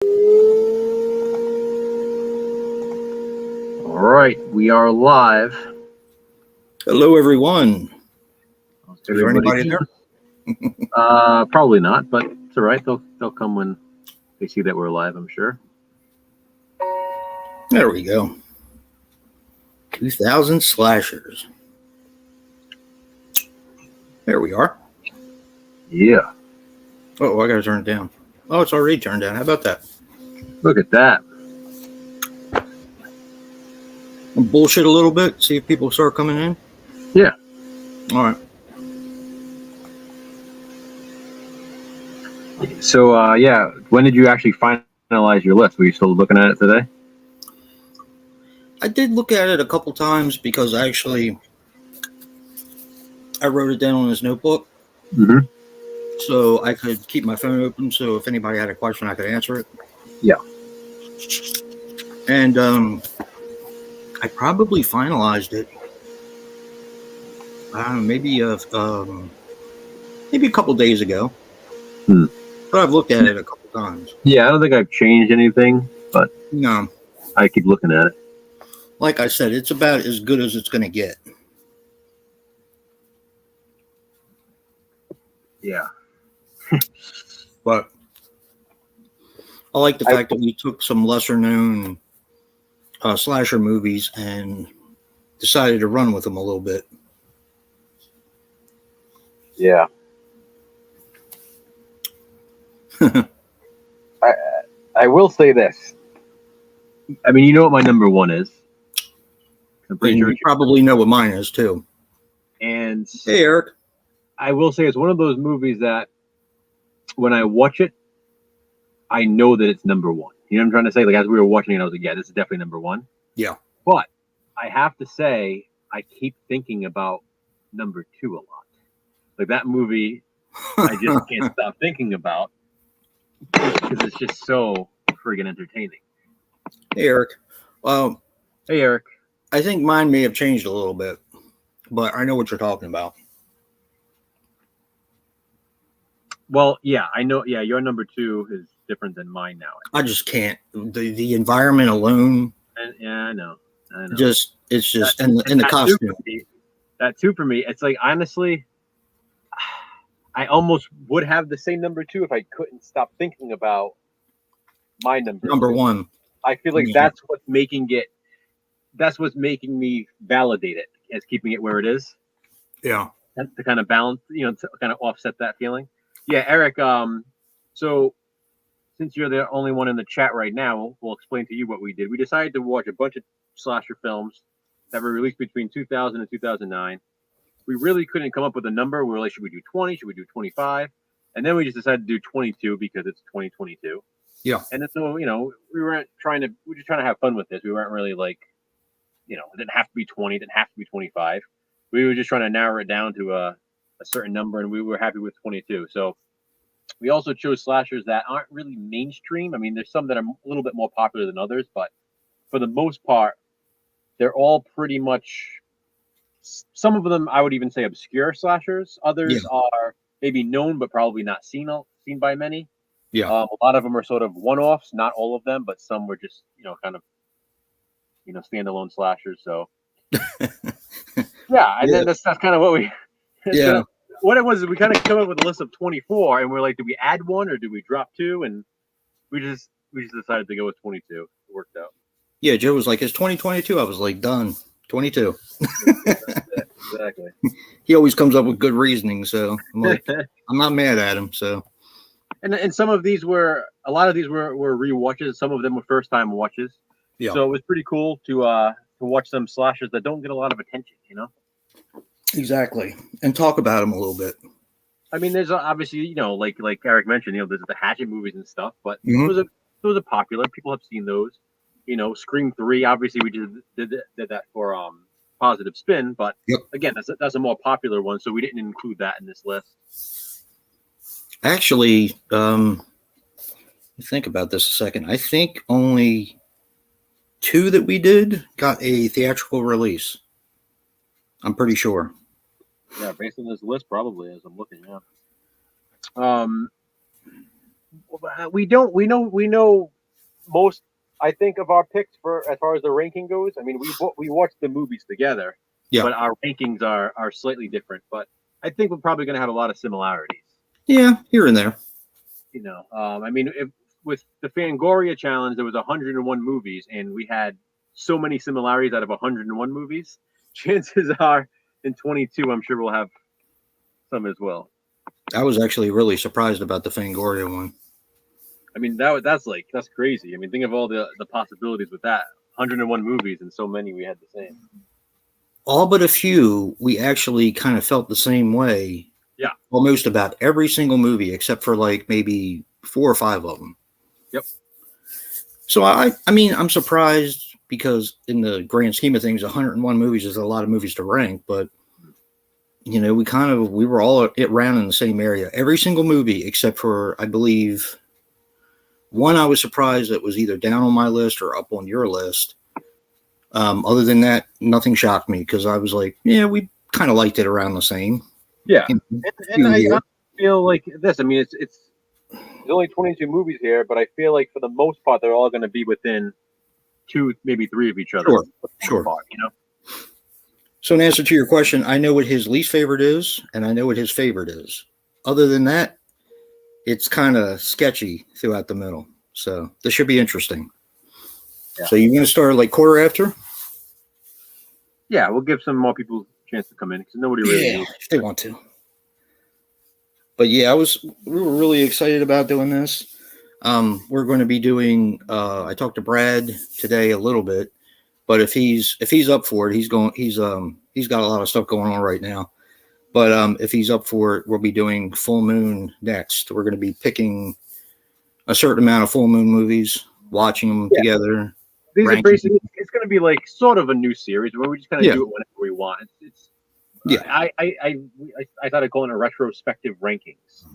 All right, we are live. Hello, everyone. How's Is there everybody anybody doing? there? Probably not, but it's all right. They'll come when they see that we're live, I'm sure. There we go. 2000 slashers. There we are. Yeah. Oh, I gotta turn it down. Oh, it's already turned down. How about that? Look at that. I'll bullshit a little bit. See if people start coming in. Yeah. All right. So, yeah, when did you actually finalize your list? Were you still looking at it today? I did look at it a couple times because I wrote it down on this notebook. Mm-hmm. So I could keep my phone open. So if anybody had a question, I could answer it. Yeah. And I probably finalized it. I don't know, maybe a couple days ago. But I've looked at it a couple times. Yeah, I don't think I've changed anything, but No. I keep looking at it. Like I said, it's about as good as it's going to get. Yeah. But I like the fact that we took some lesser known slasher movies and decided to run with them a little bit. Yeah. I will say this. I mean, you know what my number one is. I'm pretty sure you probably know what mine is too. And hey, Eric. I will say it's one of those movies that when I watch it, I know that it's number one. You know what I'm trying to say? Like, as we were watching it, I was like, yeah, this is definitely number one. Yeah. But I have to say, I keep thinking about number two a lot. Like, that movie, I just can't stop thinking about because it's just so friggin' entertaining. Hey, Eric. Hey, Eric. I think mine may have changed a little bit, but I know what you're talking about. Well, yeah, I know. Yeah, your number two is different than mine now. I just can't. The environment alone. Yeah, I know. And the costume. That two for me, it's like, honestly, I almost would have the same number two if I couldn't stop thinking about my number one. I feel like that's what's making me validate it as keeping it where it is. Yeah. To kind of balance, to kind of offset that feeling. Yeah, Eric, so since you're the only one in the chat right now, we'll explain to you what we did. We decided to watch a bunch of slasher films that were released between 2000 and 2009. We really couldn't come up with a number. We were like, should we do 20? Should we do 25? And then we just decided to do 22 because it's 2022. Yeah. And so, we were just trying to have fun with this. We weren't really like, it didn't have to be 20, it didn't have to be 25. We were just trying to narrow it down to a certain number, and we were happy with 22. So we also chose slashers that aren't really mainstream. I mean, there's some that are a little bit more popular than others, but for the most part, they're all pretty much, some of them I would even say obscure slashers. Others are maybe known, but probably not seen by many. Yeah. A lot of them are sort of one-offs, not all of them, but some were just, kind of, standalone slashers. So yeah, and then that's kind of what we what it was. We kind of came up with a list of 24, and we're like, do we add one or do we drop two? And we just decided to go with 22. It worked out. Yeah, Joe was like, it's 2022. I was like, done. 22. Exactly. He always comes up with good reasoning, so I'm like, I'm not mad at him. So, and some of these were, a lot of these were rewatches. Some of them were first time watches. Yeah. So it was pretty cool to watch some slashers that don't get a lot of attention. Exactly, and talk about them a little bit. I mean, there's obviously, like Eric mentioned, there's the Hatchet movies and stuff, but those are popular. People have seen those. Scream 3. Obviously, we did that for Positive Spin, but again, that's a more popular one, so we didn't include that in this list. Actually, think about this a second. I think only 2 that we did got a theatrical release. I'm pretty sure. Yeah, based on this list, probably, as I'm looking. Yeah. We don't. We know most. I think of our picks for as far as the ranking goes. I mean, we watched the movies together, Yeah. but our rankings are slightly different. But I think we're probably going to have a lot of similarities. Yeah, here and there. I mean, if with the Fangoria challenge, there was 101 movies, and we had so many similarities out of 101 movies. Chances are, in 22, I'm sure we'll have some as well. I was actually really surprised about the Fangoria one. I mean, that's crazy. I mean, think of all the possibilities with that. 101 movies, and so many we had the same. All but a few, we actually kind of felt the same way. Yeah. Almost about every single movie, except for like maybe 4 or 5 of them. Yep. So I mean, I'm surprised because in the grand scheme of things, 101 movies is a lot of movies to rank, but we were all around in the same area. Every single movie except for, I believe, one I was surprised that was either down on my list or up on your list. Other than that, nothing shocked me because I was like, yeah, we kind of liked it around the same. Yeah, and I feel like this. I mean, it's there's only 22 movies here, but I feel like for the most part, they're all going to be within 2, maybe 3 of each other. Sure. Part, So in answer to your question, I know what his least favorite is, and I know what his favorite is. Other than that, it's kind of sketchy throughout the middle. So this should be interesting. Yeah. So you're going to start like quarter after? Yeah, we'll give some more people a chance to come in because nobody really knows if they want to. But yeah, we were really excited about doing this. We're going to be doing. I talked to Brad today a little bit, but if he's up for it, he's got a lot of stuff going on right now. But if he's up for it, we'll be doing Full Moon next. We're going to be picking a certain amount of Full Moon movies, watching them together. These are basically, it's going to be like sort of a new series where we just kind of do it whenever we want. I started calling it retrospective rankings.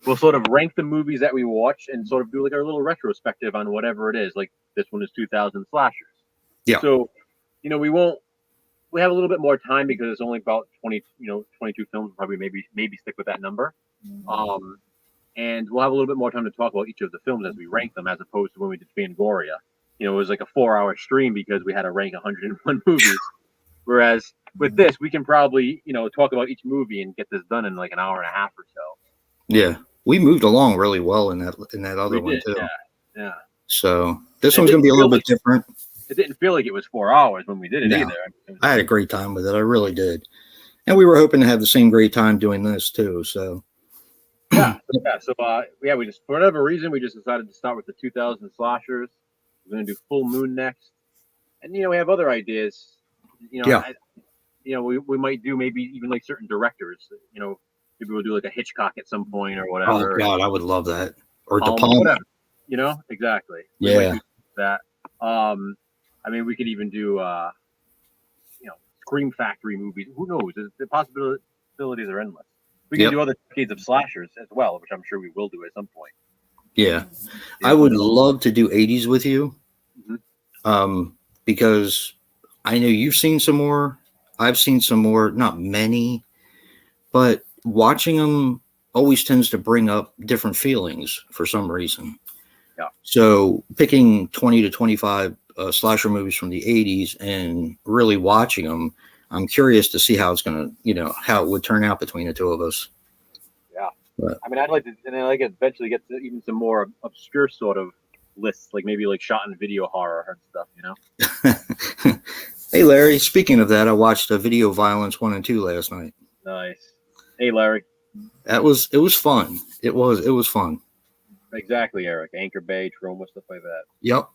We'll sort of rank the movies that we watch and sort of do like our little retrospective on whatever it is. Like this one is 2000 slashers. Yeah. So, we have a little bit more time because it's only about 22 films. Probably maybe stick with that number. And we'll have a little bit more time to talk about each of the films as we rank them, as opposed to when we did Fangoria. It was like a 4-hour stream because we had to rank 101 movies. Whereas with this, we can probably, talk about each movie and get this done in like an hour and a half or so. Yeah, we moved along really well in that other one too. Yeah. So this one's gonna be a little bit different. It didn't feel like it was 4 hours when we did it either. I had a great time with it. I really did, and we were hoping to have the same great time doing this too. So. Yeah. So we just, for whatever reason, we just decided to start with the 2000 slashers. We're going to do Full Moon next, and we have other ideas. We might do maybe even like certain directors. Maybe we'll do like a Hitchcock at some point or whatever. Oh God, I would love that. Or De Palma. Whatever. Exactly. Yeah. That. I mean, we could even do Scream Factory movies. Who knows? The possibilities are endless. We can do other decades of slashers as well, which I'm sure we will do at some point. Yeah. I would love to do 80s with you. Mm-hmm. Because I know you've seen some more. I've seen some more, not many, but watching them always tends to bring up different feelings for some reason. Yeah. So picking 20 to 25 slasher movies from the 80s and really watching them, I'm curious to see how it's going to, how it would turn out between the two of us. Yeah. But, I mean, I'd like to eventually get to even some more obscure sort of lists, like maybe like shot in video horror and stuff, Hey, Larry, speaking of that, I watched Video Violence 1 and 2 last night. Nice. Hey, Larry. It was fun. It was fun. Exactly, Eric. Anchor Bay, Troma, stuff like that. Yep.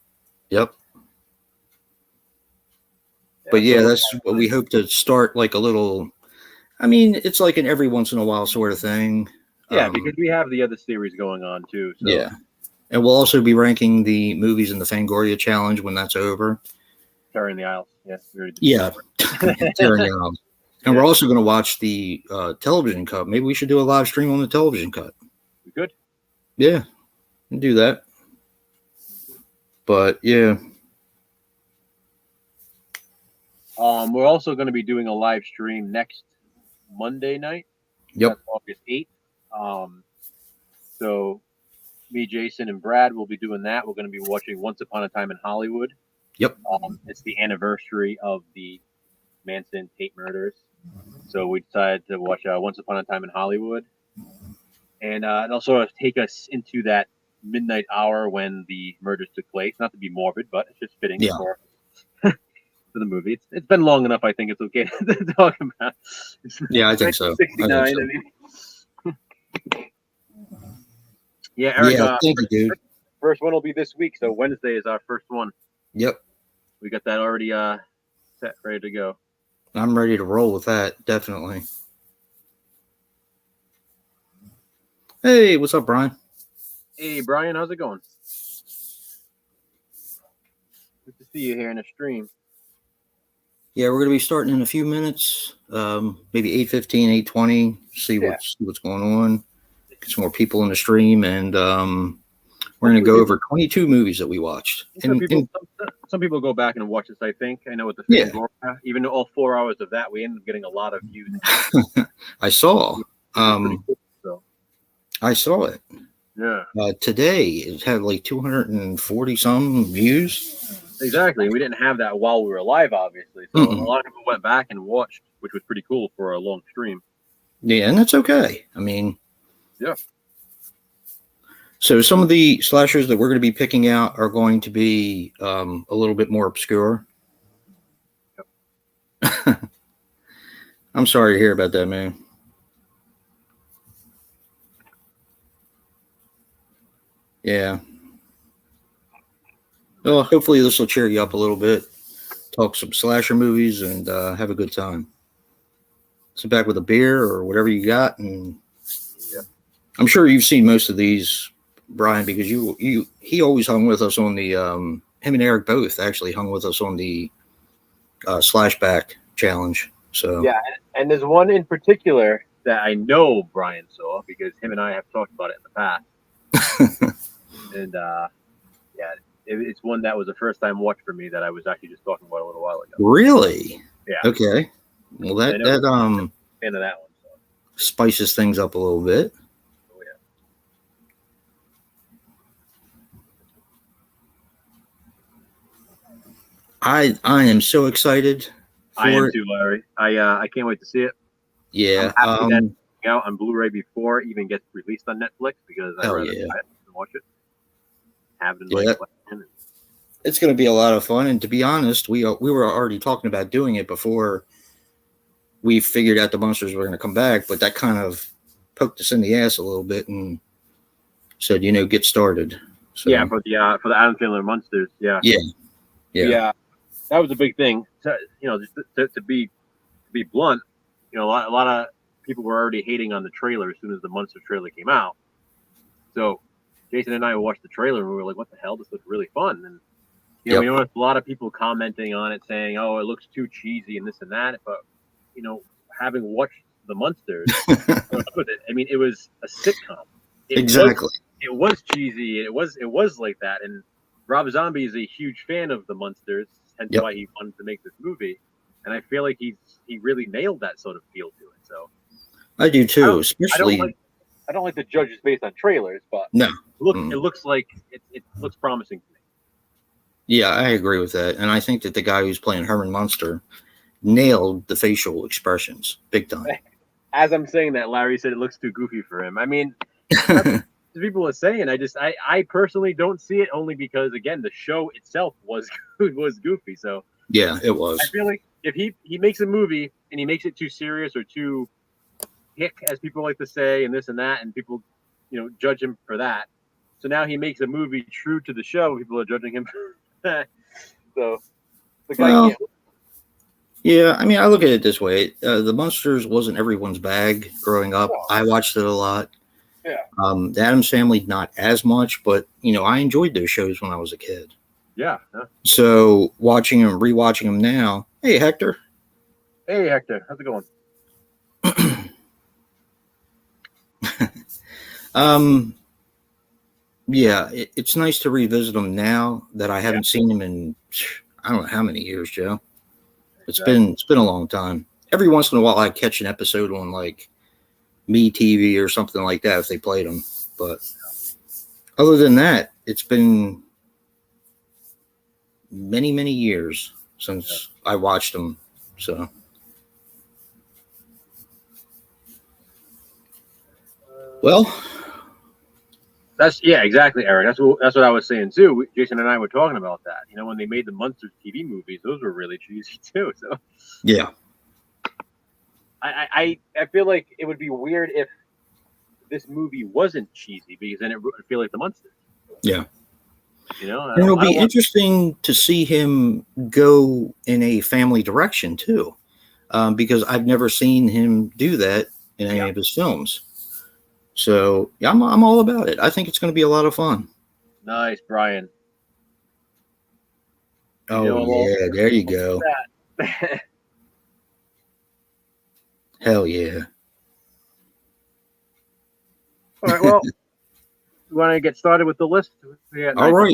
But yeah, that's what we hope to start, like a little. I mean, it's like an every once in a while sort of thing. Yeah, because we have the other series going on too. So. Yeah, and we'll also be ranking the movies in the Fangoria Challenge when that's over. Tearing the Aisles, yes. Yeah, Tearing the Aisles. And we're also going to watch the television cut. Maybe we should do a live stream on the television cut. We could. Yeah, we'll do that. But yeah. We're also going to be doing a live stream next Monday night. Yep. That's August 8th. So me, Jason, and Brad will be doing that. We're going to be watching Once Upon a Time in Hollywood. Yep. It's the anniversary of the Manson Tate murders. So we decided to watch Once Upon a Time in Hollywood. And it'll sort of take us into that midnight hour when the murders took place. Not to be morbid, but it's just fitting for the movie. It's been long enough. I think it's okay to talk about. Yeah, I think so. 69. I mean, yeah, Eric. Yeah, thank you, dude. First one will be this week, so Wednesday is our first one. Yep. We got that already set, ready to go. I'm ready to roll with that, definitely. Hey, what's up, Brian? Hey, Brian, how's it going? Good to see you here in the stream. Yeah, we're going to be starting in a few minutes, maybe 8:15, 8:20, see what's going on, get some more people in the stream, and we're going to go over 22 movies that we watched. Some people go back and watch this, I think. I know with the even all 4 hours of that, we ended up getting a lot of views. I saw. Cool, I saw it. Yeah. Today, it had like 240 some views. Exactly. We didn't have that while we were live, obviously. So a lot of people went back and watched, which was pretty cool for a long stream. Yeah, and that's okay. I mean, yeah. So some of the slashers that we're going to be picking out are going to be a little bit more obscure. Yep. I'm sorry to hear about that, man. Yeah. Well, hopefully this will cheer you up a little bit. Talk some slasher movies and have a good time. Sit back with a beer or whatever you got, and I'm sure you've seen most of these, Brian, because he always hung with us on the him and Eric both actually hung with us on the Slashback challenge. So yeah, and there's one in particular that I know Brian saw because him and I have talked about it in the past. And it's one that was a first time watch for me that I was actually just talking about a little while ago. Really? Yeah. Okay. Well, that fan of that one. So. Spices things up a little bit. Oh yeah. I am so excited. I am too, Larry. I can't wait to see it. Yeah. I'm happy that it's out on Blu-ray before it even gets released on Netflix because I'd rather buy it and watch it. Have it in my collection. It's going to be a lot of fun, and to be honest, we were already talking about doing it before we figured out the monsters were going to come back, but that kind of poked us in the ass a little bit and said, get started. So, yeah, for the Adam Sandler monsters, yeah, that was a big thing. So, just to be blunt, a lot of people were already hating on the trailer as soon as the monster trailer came out. So Jason and I watched the trailer and we were like, "What the hell? This looks really fun." And we noticed a lot of people commenting on it, saying, "Oh, it looks too cheesy and this and that." But having watched the monsters, I mean, it was a sitcom. It was cheesy. It was like that. And Rob Zombie is a huge fan of the monsters, hence why he wanted to make this movie. And I feel like he really nailed that sort of feel to it. So I do too, especially. I don't like the judges based on trailers, but no, it looks like it looks promising to me. Yeah, I agree with that, and I think that the guy who's playing Herman Munster nailed the facial expressions big time. As I'm saying that, Larry said it looks too goofy for him. I mean, people are saying. I personally don't see it only because again the show itself was goofy. So yeah, it was. I feel like if he makes a movie and he makes it too serious or too hick, as people like to say, and this and that, and people, judge him for that. So now he makes a movie true to the show. People are judging him for that. So the guy can't. Yeah, I mean, I look at it this way: the Monsters wasn't everyone's bag growing up. No. I watched it a lot. Yeah. The Addams Family, not as much, but I enjoyed those shows when I was a kid. Yeah. So watching them, rewatching them now. Hey, Hector. Hey, Hector. How's it going? Yeah, it's nice to revisit them now that I haven't seen them in I don't know how many years, Joe. It's been a long time. Every once in a while I catch an episode on like Me TV or something like that if they played them. But other than that, it's been many, many years since I watched them. So, well, exactly, Eric. That's what I was saying too. Jason and I were talking about that. You know, when they made the Monsters TV movies, those were really cheesy too. So yeah. I feel like it would be weird if this movie wasn't cheesy, because then it would feel like the Monsters. Yeah. You know, And it'll be interesting to see him go in a family direction too, because I've never seen him do that in any of his films. So yeah, I'm all about it. I think it's going to be a lot of fun. Nice, Brian. Oh yeah, there you go. Hell yeah. All right, well, we want to get started with the list. All right.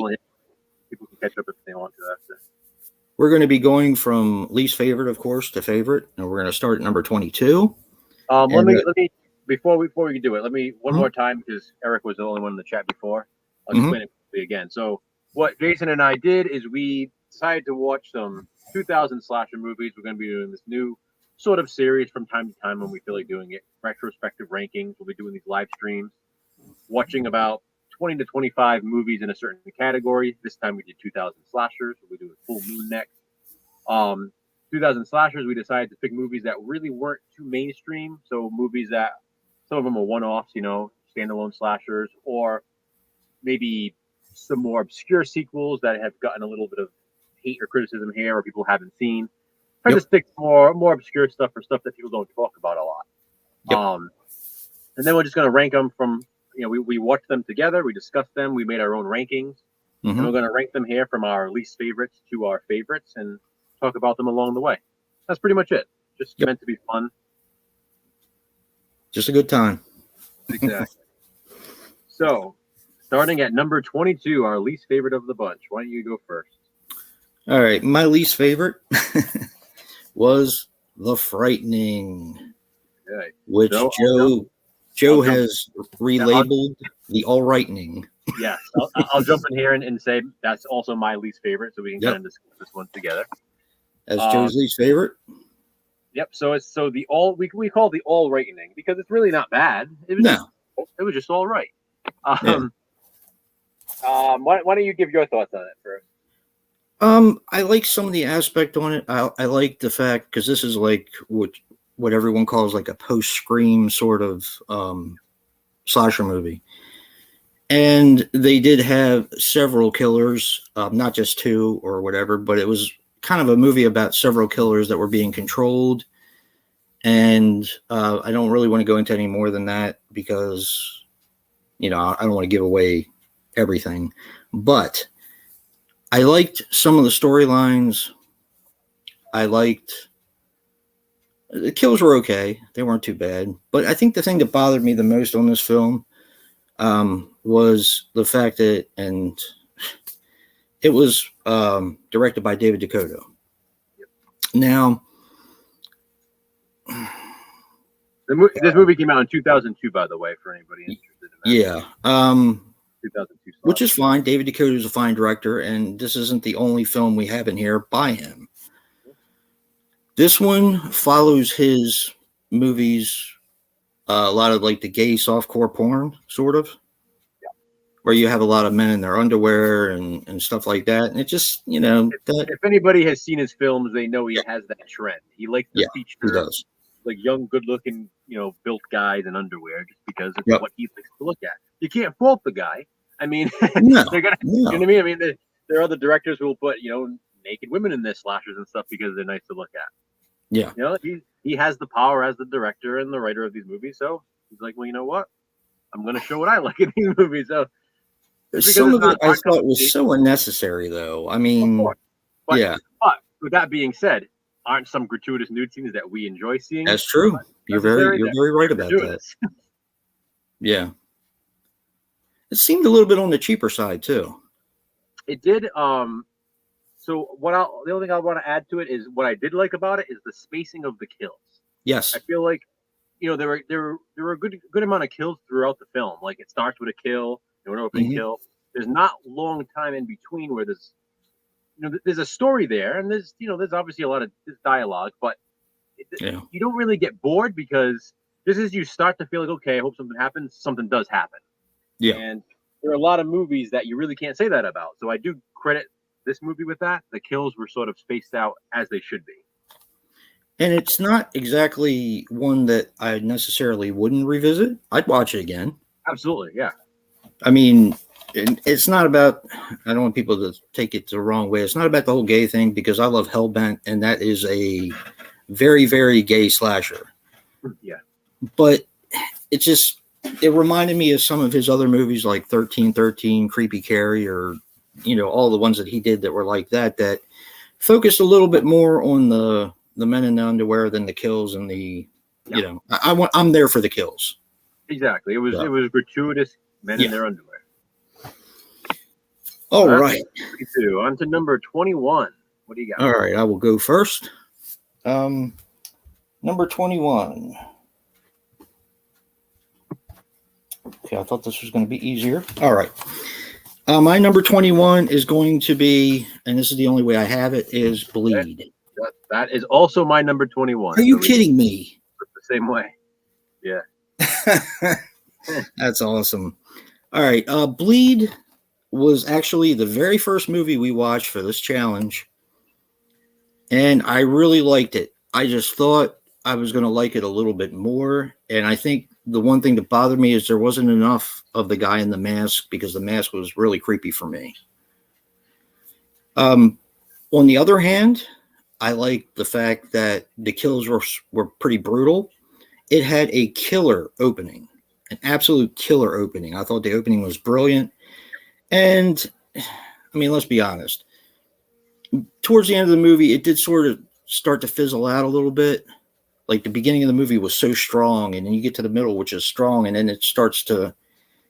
People can catch up if they want to after. We're going to be going from least favorite, of course, to favorite, and we're going to start at number 22. Let me before we can do it, let me one more time, because Eric was the only one in the chat before. I'll explain it quickly again. So what Jason and I did is we decided to watch some 2000 slasher movies. We're going to be doing this new sort of series from time to time when we feel like doing it. Retrospective rankings. We'll be doing these live streams, watching about 20 to 25 movies in a certain category. This time we did 2000 slashers. We'll do a full moon next. 2000 slashers, we decided to pick movies that really weren't too mainstream. So movies that some of them are one-offs, you know, standalone slashers, or maybe some more obscure sequels that have gotten a little bit of hate or criticism here, or people haven't seen. Try to stick more obscure stuff, or stuff that people don't talk about a lot. And then we're just going to rank them from, you know, we watched them together, we discussed them, we made our own rankings, and we're going to rank them here from our least favorites to our favorites and talk about them along the way. That's pretty much it. Just meant to be fun. Just a good time. Exactly. So, starting at number 22, our least favorite of the bunch. Why don't you go first? All right. My least favorite was The Frightening, which Joe has relabeled The All Rightening. Yes. I'll jump in here and say that's also my least favorite, so we can kind of discuss this one together. As Joe's least favorite? Yep. So it's the all we call the all rightening because it's really not bad. It was just all right. Why don't you give your thoughts on it first? I like some of the aspect on it. I like the fact, because this is like what everyone calls like a post-Scream sort of slasher movie. And they did have several killers, not just two or whatever, but it was kind of a movie about several killers that were being controlled. And I don't really want to go into any more than that because, you know, I don't want to give away everything. But I liked some of the storylines. The kills were okay. They weren't too bad. But I think the thing that bothered me the most on this film was the fact that, and it was directed by David Dakota. Now, this movie came out in 2002, by the way, for anybody interested in that. Yeah. 2002. Which is fine. David Dakota is a fine director, and this isn't the only film we have in here by him. This one follows his movies, a lot of like the gay softcore porn, sort of, where you have a lot of men in their underwear and stuff like that. And it just, you know, if anybody has seen his films, they know he has that trend. He likes to feature like young, good-looking, you know, built guys in underwear just because it's what he likes to look at. You can't fault the guy. I mean, they're gonna, you know what I mean? I mean, there are other directors who will put, you know, naked women in their slashers and stuff because they're nice to look at. Yeah. You know, he has the power as the director and the writer of these movies, so he's like, well, you know what? I'm going to show what I like in these movies. So some of it I thought was so unnecessary, though. I mean, but with that being said, aren't some gratuitous nude scenes that we enjoy seeing? That's true. You're very right about that. Yeah. It seemed a little bit on the cheaper side too. It did. So the only thing I want to add to it is what I did like about it is the spacing of the kills. Yes. I feel like there were a good amount of kills throughout the film. Like it starts with a kill, an opening Mhm. kill. There's not long time in between where there's a story there, and there's obviously a lot of dialogue, but Yeah. you don't really get bored because just as you start to feel like, okay, I hope something happens, something does happen. Yeah. And there are a lot of movies that you really can't say that about. So I do credit this movie with that. The kills were sort of spaced out as they should be. And it's not exactly one that I necessarily wouldn't revisit. I'd watch it again. Absolutely, yeah. I mean, it's not about, I don't want people to take it the wrong way. It's not about the whole gay thing because I love Hellbent, and that is a very, very gay slasher. Yeah. But it reminded me of some of his other movies like 1313, Creepy Carrie, or, all the ones that he did that were like that focused a little bit more on the men in the underwear than the kills and I'm there for the kills. Exactly. It was gratuitous men in their underwear. All right. On to number 21. What do you got? All right, I will go first. Number 21. Okay, I thought this was going to be easier. All right. My number 21 is going to be, and this is the only way I have it, is Bleed. That is also my number 21. Are you kidding me? The same way. Yeah. That's awesome. All right. Bleed was actually the very first movie we watched for this challenge, and I really liked it. I just thought I was going to like it a little bit more, and I think the one thing that bothered me is there wasn't enough of the guy in the mask because the mask was really creepy for me. On the other hand, I like the fact that the kills were pretty brutal. It had a killer opening, an absolute killer opening. I thought the opening was brilliant. And, I mean, let's be honest. Towards the end of the movie, it did sort of start to fizzle out a little bit. Like the beginning of the movie was so strong, and then you get to the middle, which is strong, and then it starts to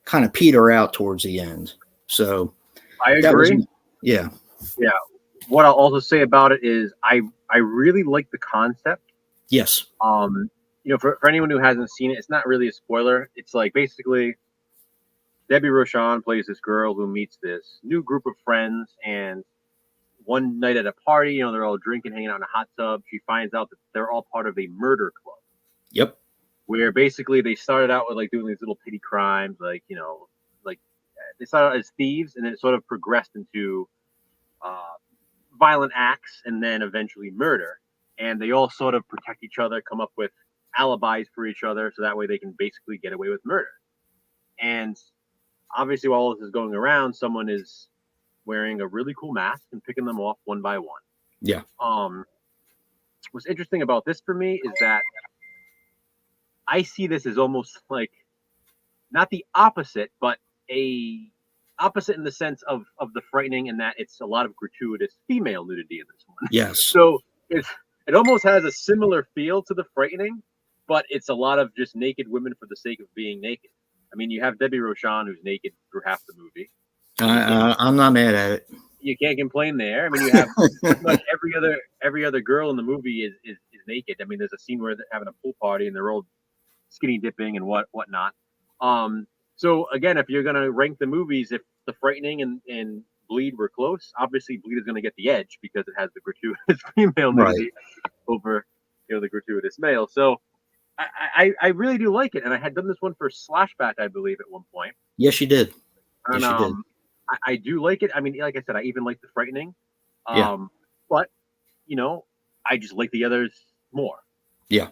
kind of peter out towards the end. So I agree. Yeah. What I'll also say about it is I really like the concept. Yes. For anyone who hasn't seen it, it's not really a spoiler. It's like basically Debbie Rochon plays this girl who meets this new group of friends, and one night at a party, they're all drinking, hanging out in a hot tub. She finds out that they're all part of a murder club. Yep. Where basically they started out with like doing these little petty crimes, like they started out as thieves, and then it sort of progressed into violent acts, and then eventually murder. And they all sort of protect each other, come up with alibis for each other, so that way they can basically get away with murder. And obviously, while all this is going around, someone is wearing a really cool mask and picking them off one by one. Yeah. What's interesting about this for me is that I see this as almost like not the opposite, but a opposite in the sense of the frightening, in that it's a lot of gratuitous female nudity in this one. Yes. So it almost has a similar feel to the frightening, but it's a lot of just naked women for the sake of being naked. I mean, you have Debbie Rochon, who's naked through half the movie. I'm not mad at it. You can't complain there. I mean, you have pretty much every other girl in the movie is naked. I mean, there's a scene where they're having a pool party and they're all skinny dipping and whatnot. So again, if you're gonna rank the movies, if The Frightening and Bleed were close, obviously Bleed is gonna get the edge because it has the gratuitous female nudity over the gratuitous male. So I really do like it, and I had done this one for Slashback, I believe, at one point. Yes, you did. And yes, you did. I do like it. I mean, like I said, I even like The Frightening. But I just like the others more. Yeah.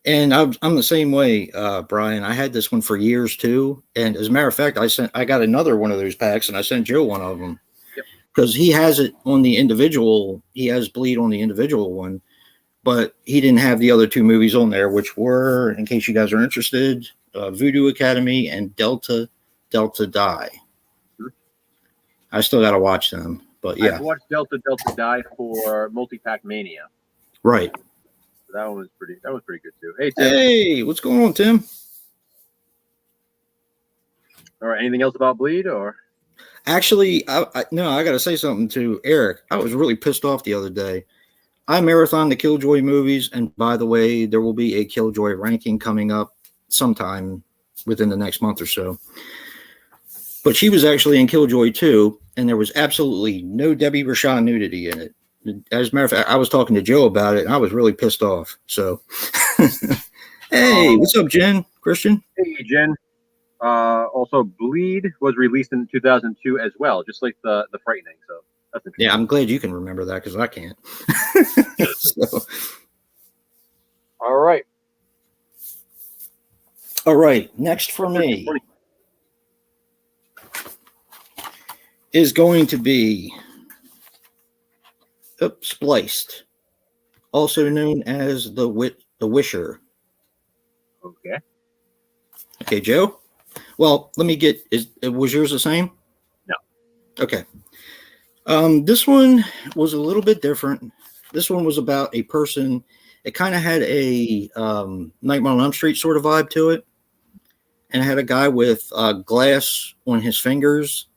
And I'm the same way, Brian. I had this one for years too, and as a matter of fact, I got another one of those packs, and I sent Joe one of them because he has it on the individual. He has Bleed on the individual one, but he didn't have the other two movies on there, which were, in case you guys are interested, Voodoo Academy and Delta Die. Mm-hmm. I still got to watch them, but yeah. I watched Delta Die for Multi-Pack Mania. Right. That one was pretty good too. Hey, Tim. Hey, what's going on, Tim? All right. Anything else about Bleed, or? Actually, I got to say something to Eric. I was really pissed off the other day. I marathon the Killjoy movies, and by the way, there will be a Killjoy ranking coming up sometime within the next month or so. But she was actually in Killjoy too, and there was absolutely no Debbie Rashad nudity in it. As a matter of fact, I was talking to Joe about it, and I was really pissed off. So, hey, what's up, Jen? Christian? Hey, Jen. Also, Bleed was released in 2002 as well, just like the Frightening. So that's interesting. Yeah, I'm glad you can remember that because I can't. So, all right. All right. Next for me is going to be Spliced, also known as the Wisher. Okay. Okay, Joe. Well, let me get. Was yours the same? No. Okay. This one was a little bit different. This one was about a person. It kind of had a Nightmare on Elm Street sort of vibe to it, and it had a guy with glass on his fingers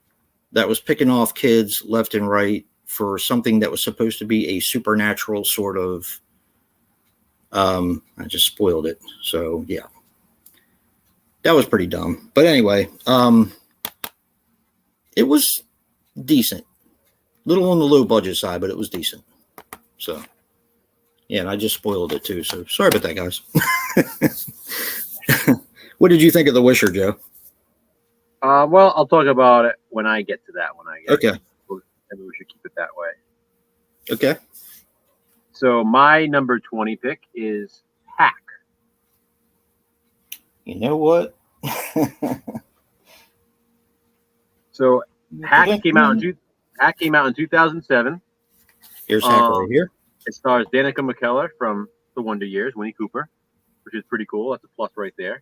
that was picking off kids left and right for something that was supposed to be a supernatural sort of. I just spoiled it. So yeah, that was pretty dumb. But anyway, it was decent. Little on the low budget side, but it was decent. So, yeah, and I just spoiled it too. So sorry about that, guys. What did you think of The Wisher, Joe? Well, I'll talk about it when I get to that. Okay. Maybe we should keep it that way. Okay. So my number 20 pick is Hack. You know what? So Hack came out in 2007. Here's Hack right here. It stars Danica McKellar from The Wonder Years, Winnie Cooper, which is pretty cool. That's a plus right there.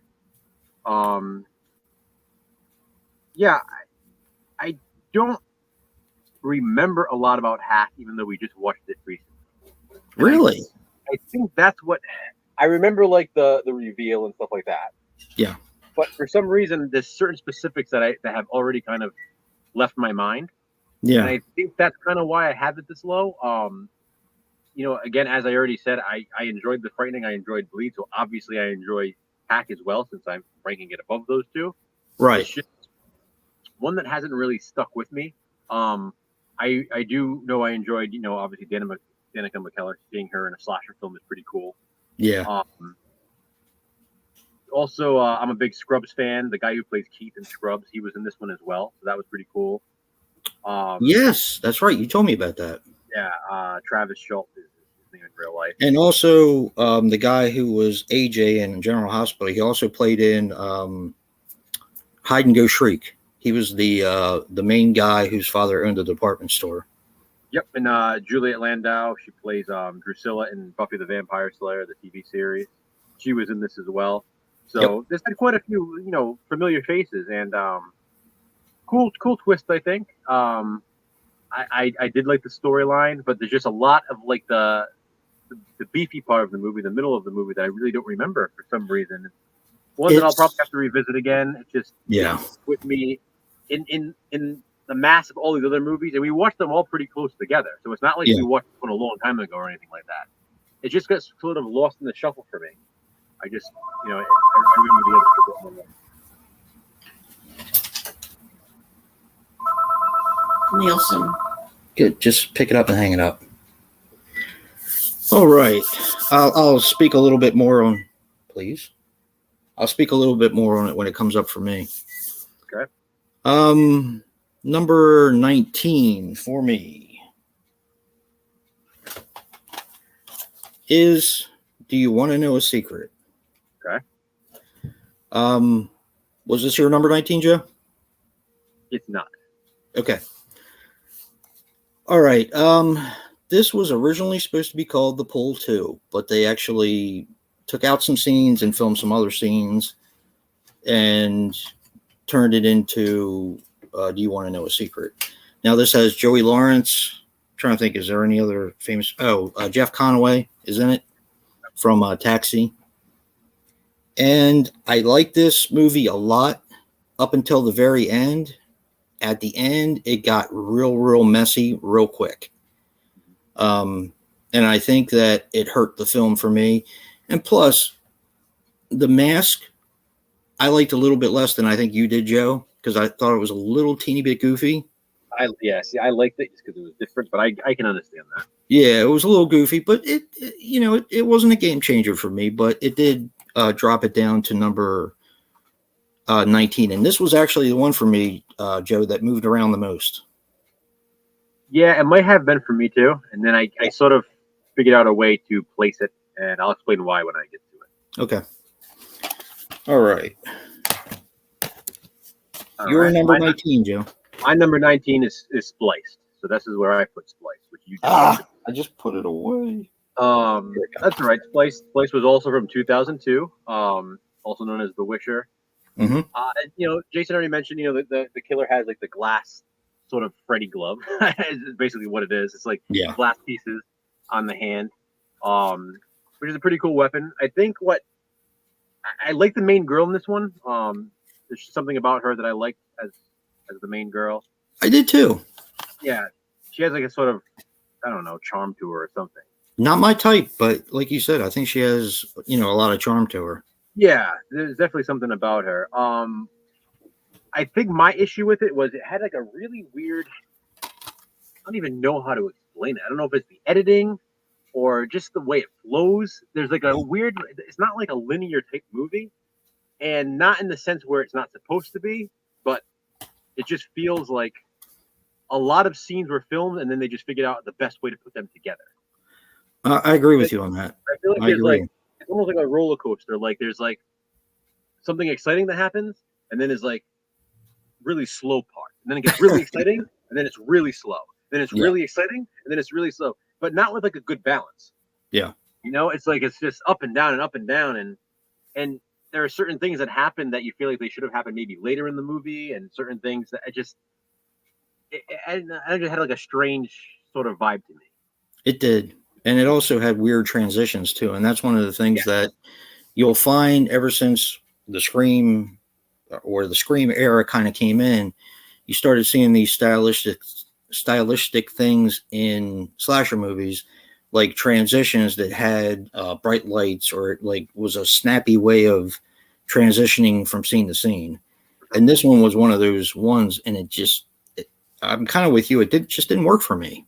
Yeah, I don't remember a lot about Hack, even though we just watched it recently. Really? I think that's what I remember, like the reveal and stuff like that. Yeah. But for some reason, there's certain specifics that have already kind of left my mind. Yeah. And I think that's kind of why I have it this low. Again, as I already said, I enjoyed The Frightening. I enjoyed Bleed. So obviously I enjoy Hack as well, since I'm ranking it above those two. Right. It's just one that hasn't really stuck with me. I do know I enjoyed, obviously Danica McKellar. Seeing her in a slasher film is pretty cool. Yeah. Also, I'm a big Scrubs fan. The guy who plays Keith in Scrubs, he was in this one as well. So that was pretty cool. Yes, that's right. You told me about that. Yeah, Travis Schultz is his name in real life. And also, the guy who was AJ in General Hospital, he also played in Hide and Go Shriek. He was the main guy whose father owned a department store. Yep, and Juliet Landau, she plays Drusilla in Buffy the Vampire Slayer, the TV series. She was in this as well. So There's had quite a few, familiar faces, and cool twist, I think. I did like the storyline, but there's just a lot of like the beefy part of the movie, the middle of the movie, that I really don't remember for some reason. One that I'll probably have to revisit again. It just with me in the mass of all these other movies, and we watched them all pretty close together. So it's not like we watched one a long time ago or anything like that. It just got sort of lost in the shuffle for me. I just, I remember the other. Nielsen. Good. Just pick it up and hang it up. All right. I'll speak a little bit more on, please. I'll speak a little bit more on it when it comes up for me. Okay. Number 19 for me is Do You Want to Know a Secret? Okay. Was this your number 19, Joe? It's not. Okay. All right. This was originally supposed to be called The Pull 2, but they actually took out some scenes and filmed some other scenes and turned it into Do You Want to Know a Secret? Now, this has Joey Lawrence. I'm trying to think, is there any other famous? Jeff Conaway is in it from Taxi. And I like this movie a lot up until the very end. At the end, it got real messy real quick. And and I think that it hurt the film for me. And plus, the mask I liked a little bit less than I think you did, Joe, because I thought it was a little teeny bit goofy. See, I liked it just because it was different, but I can understand that. Yeah, it was a little goofy, but it wasn't a game changer for me, but it did drop it down to number 19. And this was actually the one for me, Joe, that moved around the most. Yeah, it might have been for me too. And then I sort of figured out a way to place it, and I'll explain why when I get to it. Okay. All right. You're number 19, Joe. My number 19 is Spliced. So this is where I put Spliced, which you I just put it away. That's all right. Spliced was also from 2002, also known as The Wisher. Mm-hmm. Jason already mentioned, the killer has like the glass sort of Freddy glove. Is basically what it is. It's like glass pieces on the hand, which is a pretty cool weapon. I think what I like the main girl in this one. There's something about her that I liked as the main girl. I did too. Yeah, she has like a sort of, I don't know, charm to her or something. Not my type, but like you said, I think she has, a lot of charm to her. Yeah, there's definitely something about her. I think my issue with it was it had like a really weird, I don't even know how to explain it. I don't know if it's the editing or just the way it flows. There's like a weird, it's not like a linear type movie, and not in the sense where it's not supposed to be, but it just feels like a lot of scenes were filmed and then they just figured out the best way to put them together. I agree with you on that. I feel like it's almost like a roller coaster. Like there's like something exciting that happens, and then there's like really slow part, and then it gets really exciting, and then it's really slow. Then it's really exciting, and then it's really slow, but not with like a good balance. Yeah, it's like it's just up and down and up and down, and there are certain things that happen that you feel like they should have happened maybe later in the movie, and certain things that I just had like a strange sort of vibe to me. It did. And it also had weird transitions too. And that's one of the things that you'll find ever since the Scream era kind of came in. You started seeing these stylistic things in slasher movies, like transitions that had bright lights, or it like was a snappy way of transitioning from scene to scene. And this one was one of those ones, and I'm kind of with you. It just didn't work for me.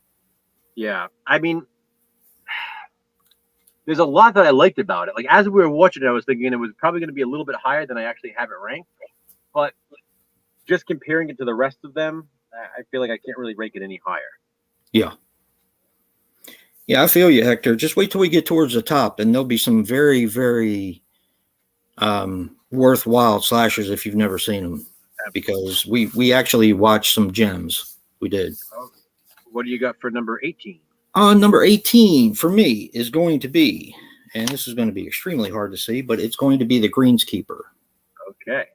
Yeah, I mean, there's a lot that I liked about it. Like as we were watching it, I was thinking it was probably going to be a little bit higher than I actually have it ranked. But just comparing it to the rest of them, I feel like I can't really rank it any higher. Yeah. Yeah, I feel you, Hector. Just wait till we get towards the top, and there'll be some very, very worthwhile slashers if you've never seen them. Because we actually watched some gems. We did. What do you got for number 18? Number 18 for me is going to be, and this is going to be extremely hard to see, but it's going to be the Greenskeeper. Okay.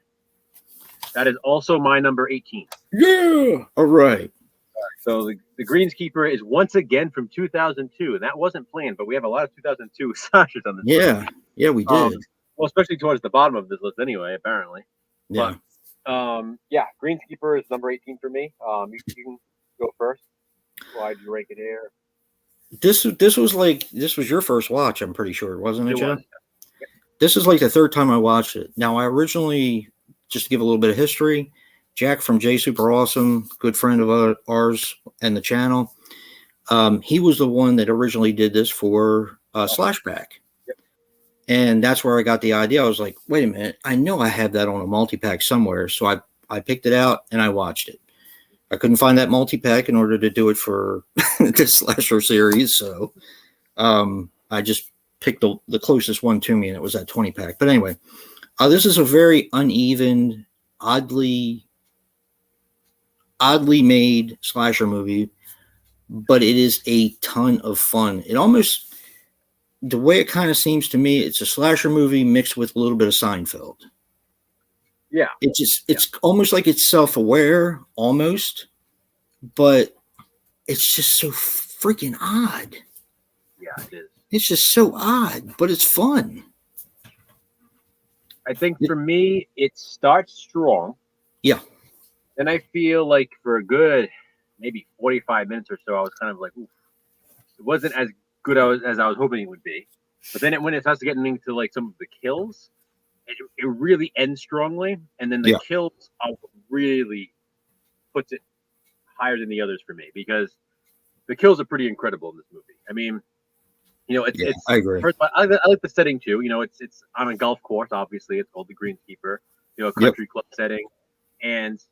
That is also my number 18. Yeah. All right. So the Greenskeeper is once again from 2002, and that wasn't planned, but we have a lot of 2002 slashers on this list. Yeah, we did. Well, especially towards the bottom of this list anyway, apparently. Yeah. But, Greenskeeper is number 18 for me. You can go first. Why did you rank it here? This was your first watch, I'm pretty sure, wasn't it, Joe? Yeah. This is like the third time I watched it. Now, I originally, just to give a little bit of history, Jack from J Super Awesome, good friend of ours and the channel, he was the one that originally did this for Slashback. Yep. And that's where I got the idea. I was like, wait a minute, I know I have that on a multi-pack somewhere. So I picked it out and I watched it. I couldn't find that multi-pack in order to do it for the slasher series. So I just picked the closest one to me, and it was that 20-pack. But anyway, this is a very uneven, oddly made slasher movie, but it is a ton of fun. It almost, the way it kind of seems to me, it's a slasher movie mixed with a little bit of Seinfeld. Yeah. It's almost like it's self-aware, almost, but it's just so freaking odd. Yeah, it is. It's just so odd, but it's fun. I think for me, it starts strong. Yeah. And I feel like for a good maybe 45 minutes or so, I was kind of like, oof. It wasn't as good as I was hoping it would be. But then when it starts to get into like some of the kills, it really ends strongly, and then the kills are what really puts it higher than the others for me, because the kills are pretty incredible in this movie. I mean, it's I agree. First of all, I like the setting too. It's on a golf course. Obviously, it's called the Greenskeeper. A country club setting, and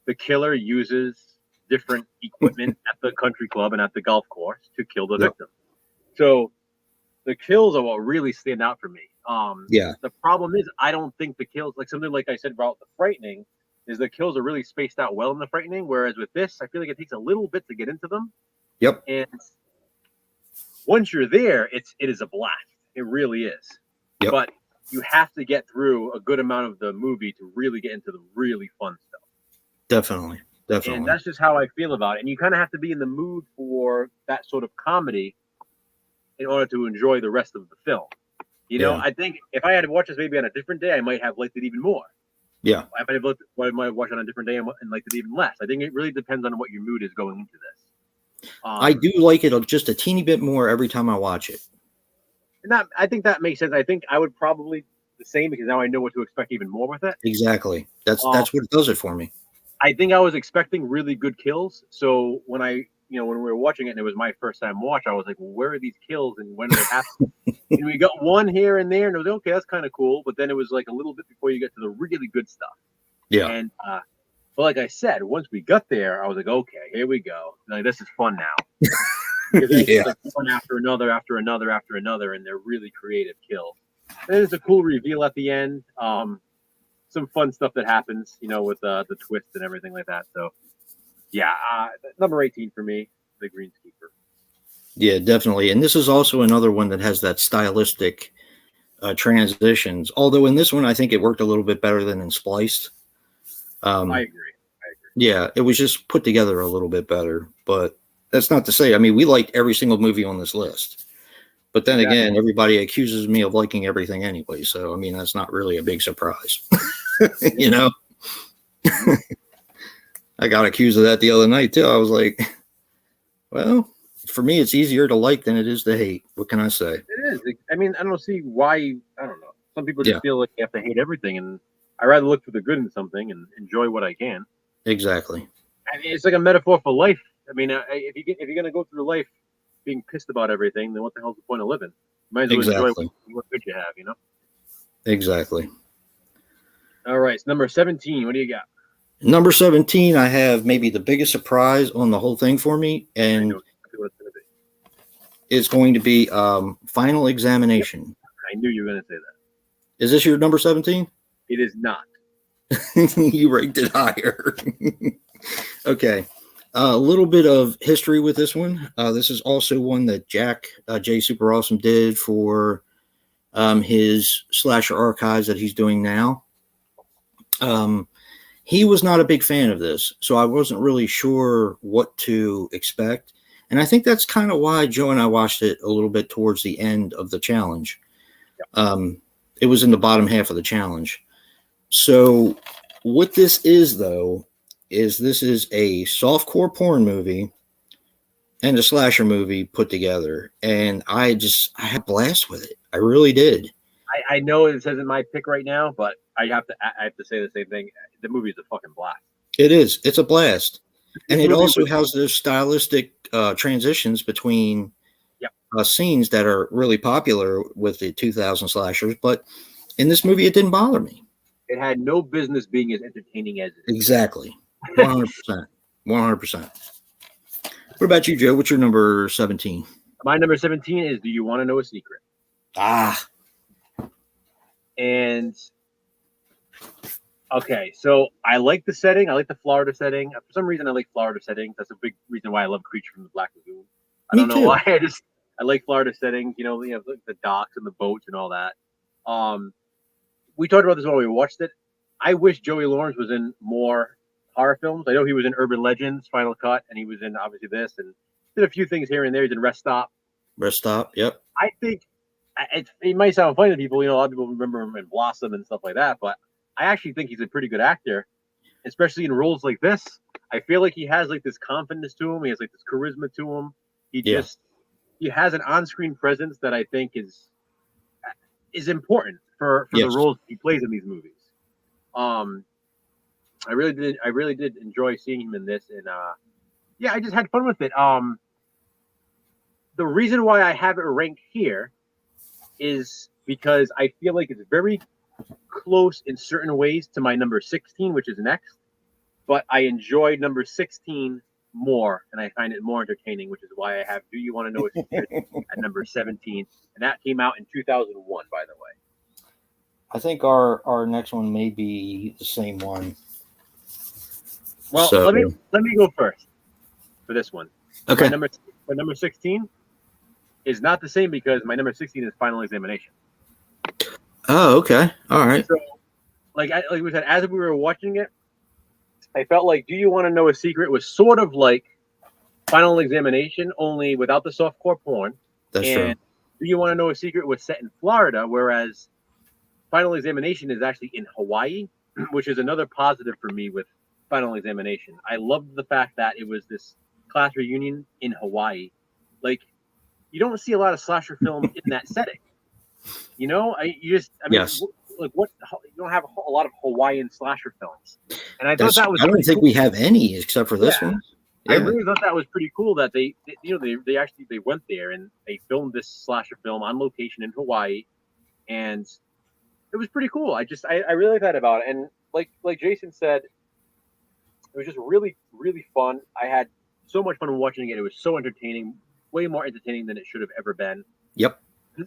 the killer uses different equipment at the country club and at the golf course to kill the victim. So the kills are what really stand out for me. The problem is I don't think the kills, like something like I said about the frightening, is the kills are really spaced out well in the frightening. Whereas with this, I feel like it takes a little bit to get into them. Yep. And once you're there, it is a blast. It really is. Yep. But you have to get through a good amount of the movie to really get into the really fun stuff. Definitely. And that's just how I feel about it. And you kind of have to be in the mood for that sort of comedy in order to enjoy the rest of the film. I think if I had to watch this maybe on a different day, I might have liked it even more. Yeah. I might watch it on a different day and liked it even less. I think it really depends on what your mood is going into this. I do like it just a teeny bit more every time I watch it. And I think that makes sense. I think I would probably the same, because now I know what to expect even more with it. Exactly. That's what does it for me. I think I was expecting really good kills. So when when we were watching it and it was my first time watch, I was like, well, where are these kills and when do they happen? And we got one here and there, and it was okay, that's kind of cool. But then it was like a little bit before you get to the really good stuff. Yeah. And but like I said, once we got there, I was like, okay, here we go. Like, this is fun now. It's like one after another, after another, after another, and they're really creative kills. And there's a cool reveal at the end. Some fun stuff that happens, with the twist and everything like that. So, yeah, number 18 for me, the Greenskeeper. Yeah, definitely. And this is also another one that has that stylistic transitions. Although in this one, I think it worked a little bit better than in Spliced. I agree. Yeah, it was just put together a little bit better. But that's not to say, I mean, we liked every single movie on this list. But then again, everybody accuses me of liking everything anyway. So, I mean, that's not really a big surprise. I got accused of that the other night, too. I was like, well, for me, it's easier to like than it is to hate. What can I say? It is. I mean, I don't see why. I don't know. Some people just feel like you have to hate everything. And I rather look for the good in something and enjoy what I can. Exactly. I mean, it's like a metaphor for life. I mean, if you're going to go through life being pissed about everything, then what the hell's the point of living? You might as well enjoy what good you have, Exactly. All right, so number 17, what do you got? Number 17, I have maybe the biggest surprise on the whole thing for me, and it's going to be Final Examination. I knew you were going to say that. Is this your number 17? It is not. You ranked it higher. Okay. A little bit of history with this one. This is also one that Jay Super Awesome did for his slasher archives that he's doing now. He was not a big fan of this, so I wasn't really sure what to expect. And I think that's kind of why Joe and I watched it a little bit towards the end of the challenge. It was in the bottom half of the challenge. So what this is, though, is this is a softcore porn movie and a slasher movie put together. And I had a blast with it. I really did. I know it says in my pick right now, but I have to say the same thing. The movie is a fucking blast. It is. It's a blast. And it also has those stylistic transitions between scenes that are really popular with the 2000 slashers. But in this movie, it didn't bother me. It had no business being as entertaining as it is. Exactly. 100%. 100%. What about you, Joe? What's your number 17? My number 17 is Do You Want to Know a Secret? And okay, so I like the setting. I like the Florida setting. For some reason, I like Florida settings. That's a big reason why I love Creature from the Black Lagoon. I don't know why. I like Florida settings. The docks and the boats and all that. We talked about this when we watched it. I wish Joey Lawrence was in more horror films. I know he was in Urban Legends, Final Cut, and he was in obviously this, and did a few things here and there. He's in Rest Stop. Rest Stop, yep. I think it might sound funny to people. A lot of people remember him in Blossom and stuff like that, but I actually think he's a pretty good actor, especially in roles like this. I feel like he has like this confidence to him. He has like this charisma to him. He just he has an on-screen presence that I think is important for the Yes. roles he plays in these movies. Um, I really did enjoy seeing him in this, and yeah, I just had fun with it. The reason why I have it ranked here is because I feel like it's very close in certain ways to my number 16, which is next. But I enjoyed number 16 more, and I find it more entertaining, which is why I have Do You Want to Know a Secret at number 17, and that came out in 2001, by the way. I think our next one may be the same one. Well, So- let me go first for this one. Okay. My number 16 is not the same because my number 16 is Final Examination. Oh, okay. All right. So, like we said, as we were watching it, I felt like Do You Want to Know a Secret was sort of like Final Examination, only without the softcore porn. That's and true. Do You Want to Know a Secret was set in Florida, whereas Final Examination is actually in Hawaii, which is another positive for me with Final Examination. I loved the fact that it was this class reunion in Hawaii. Like, you don't see a lot of slasher film in that setting. You know, Yes. like what? You don't have a lot of Hawaiian slasher films, and I That's, thought that was. I don't pretty think cool. we have any except for this Yeah. one. I Yeah. really thought that was pretty cool that they actually went there and they filmed this slasher film on location in Hawaii, and it was pretty cool. I really like that about it, and like Jason said, it was just really really fun. I had so much fun watching it. It was so entertaining, way more entertaining than it should have ever been. Yep.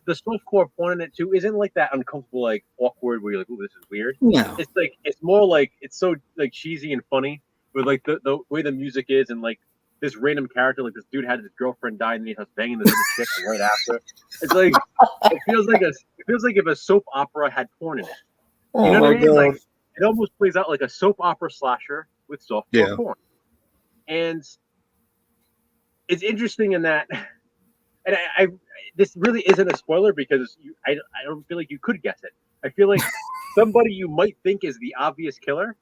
The softcore porn in it too isn't like that uncomfortable, like awkward where you're like, "Oh, this is weird." No. It's more like it's so like cheesy and funny with like the way the music is, and like this random character, like this dude had his girlfriend die and he was banging this other chick right after. It's like it feels like if a soap opera had porn in it. You know what I mean? Like it almost plays out like a soap opera slasher with softcore porn, and it's interesting in that. And I this really isn't a spoiler because I don't feel like you could guess it. I feel like somebody you might think is the obvious killer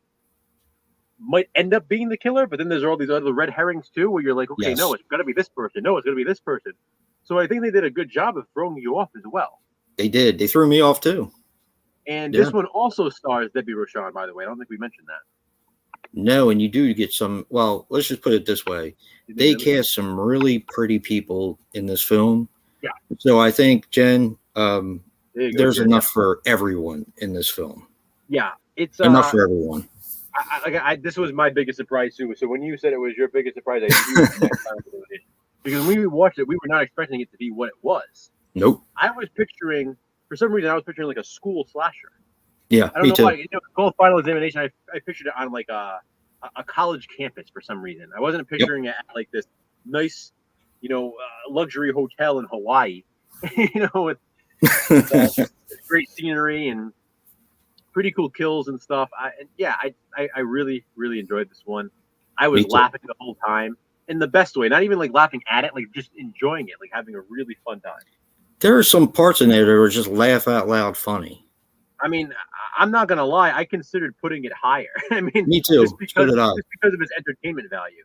might end up being the killer, but then there's all these other red herrings too, where you're like, okay, no, it's got to be this person. No, it's going to be this person. So I think they did a good job of throwing you off as well. They did. They threw me off too. And this one also stars Debbie Rochon, by the way. I don't think we mentioned that. No, and you do get some. Well, let's just put it this way: they cast some really pretty people in this film. Yeah. So I think Jen, there's Jen. enough for everyone in this film. Yeah, it's enough for everyone. This was my biggest surprise too. So when you said it was your biggest surprise, because when we watched it, we were not expecting it to be what it was. Nope. For some reason, I was picturing like a school slasher. Yeah, I don't know why. You know, called Final Examination. I pictured it on like a college campus for some reason. I wasn't picturing it at like this nice, luxury hotel in Hawaii. With great scenery and pretty cool kills and stuff. I really really enjoyed this one. I was laughing the whole time in the best way. Not even like laughing at it, like just enjoying it, like having a really fun time. There are some parts in there that were just laugh out loud funny. I mean, I'm not gonna lie. I considered putting it higher. I mean, me too. Just because of its entertainment value.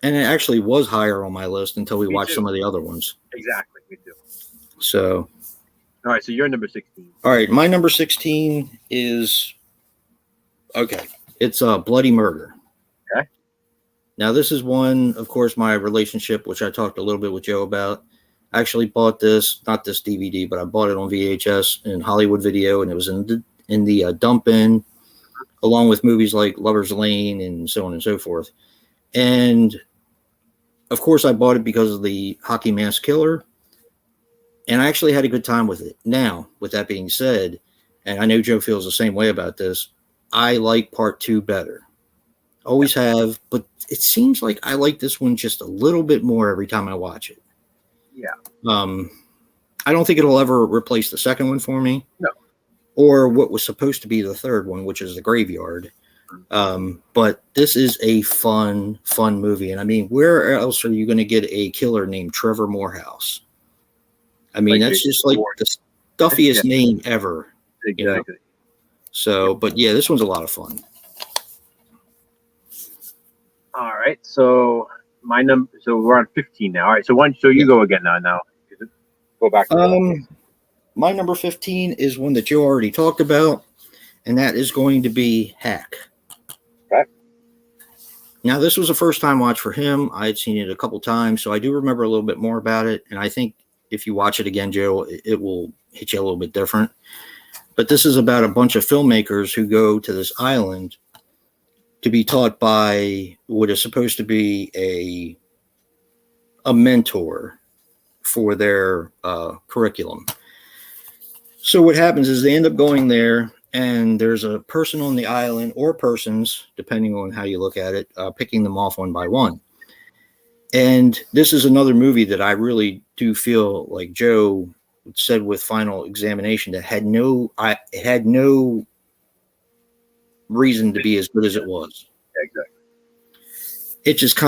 And it actually was higher on my list until we watched too. some of the other ones. Exactly, me too. So, all right. So you're number 16. All right, my number 16 is It's Bloody Murder. Okay. Now this is one, of course, my relationship, which I talked a little bit with Joe about. I actually bought this, not this DVD, but I bought it on VHS in Hollywood Video, and it was in the dump bin, along with movies like Lover's Lane and so on and so forth. And of course, I bought it because of the Hockey Mask Killer, and I actually had a good time with it. Now, with that being said, and I know Joe feels the same way about this, I like part 2 better. Always have, but it seems like I like this one just a little bit more every time I watch it. Yeah. I don't think it'll ever replace the second one for me. No. Or what was supposed to be the third one, which is The Graveyard. But this is a fun movie. And I mean, where else are you going to get a killer named Trevor Morehouse? I mean, that's just like the stuffiest name ever. Exactly. So, but yeah, this one's a lot of fun. All right. So my number. So we're on 15 now. All right. So you Yeah. go again now. Now go back to the. My number 15 is one that you already talked about, and that is going to be Hack. Okay. Now, this was a first time watch for him. I had seen it a couple times, so I do remember a little bit more about it. And I think if you watch it again, Joe, it will hit you a little bit different. But this is about a bunch of filmmakers who go to this island to be taught by what is supposed to be a mentor for their curriculum. So what happens is they end up going there, and there's a person on the island, or persons, depending on how you look at it, picking them off one by one. And this is another movie that I really do feel like Joe said with Final Examination that it had no reason to be as good as it was. Yeah, exactly. It just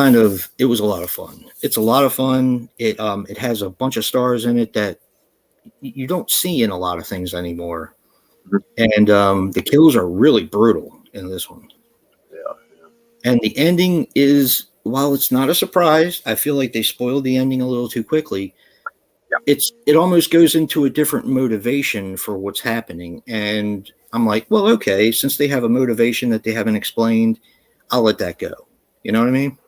it was a lot of fun. It's a lot of fun. It has a bunch of stars in it that you don't see in a lot of things anymore. And the kills are really brutal in this one. Yeah. And the ending is, while it's not a surprise, I feel like they spoiled the ending a little too quickly. Yeah. It almost goes into a different motivation for what's happening. And I'm like, well, okay, since they have a motivation that they haven't explained, I'll let that go. You know what I mean?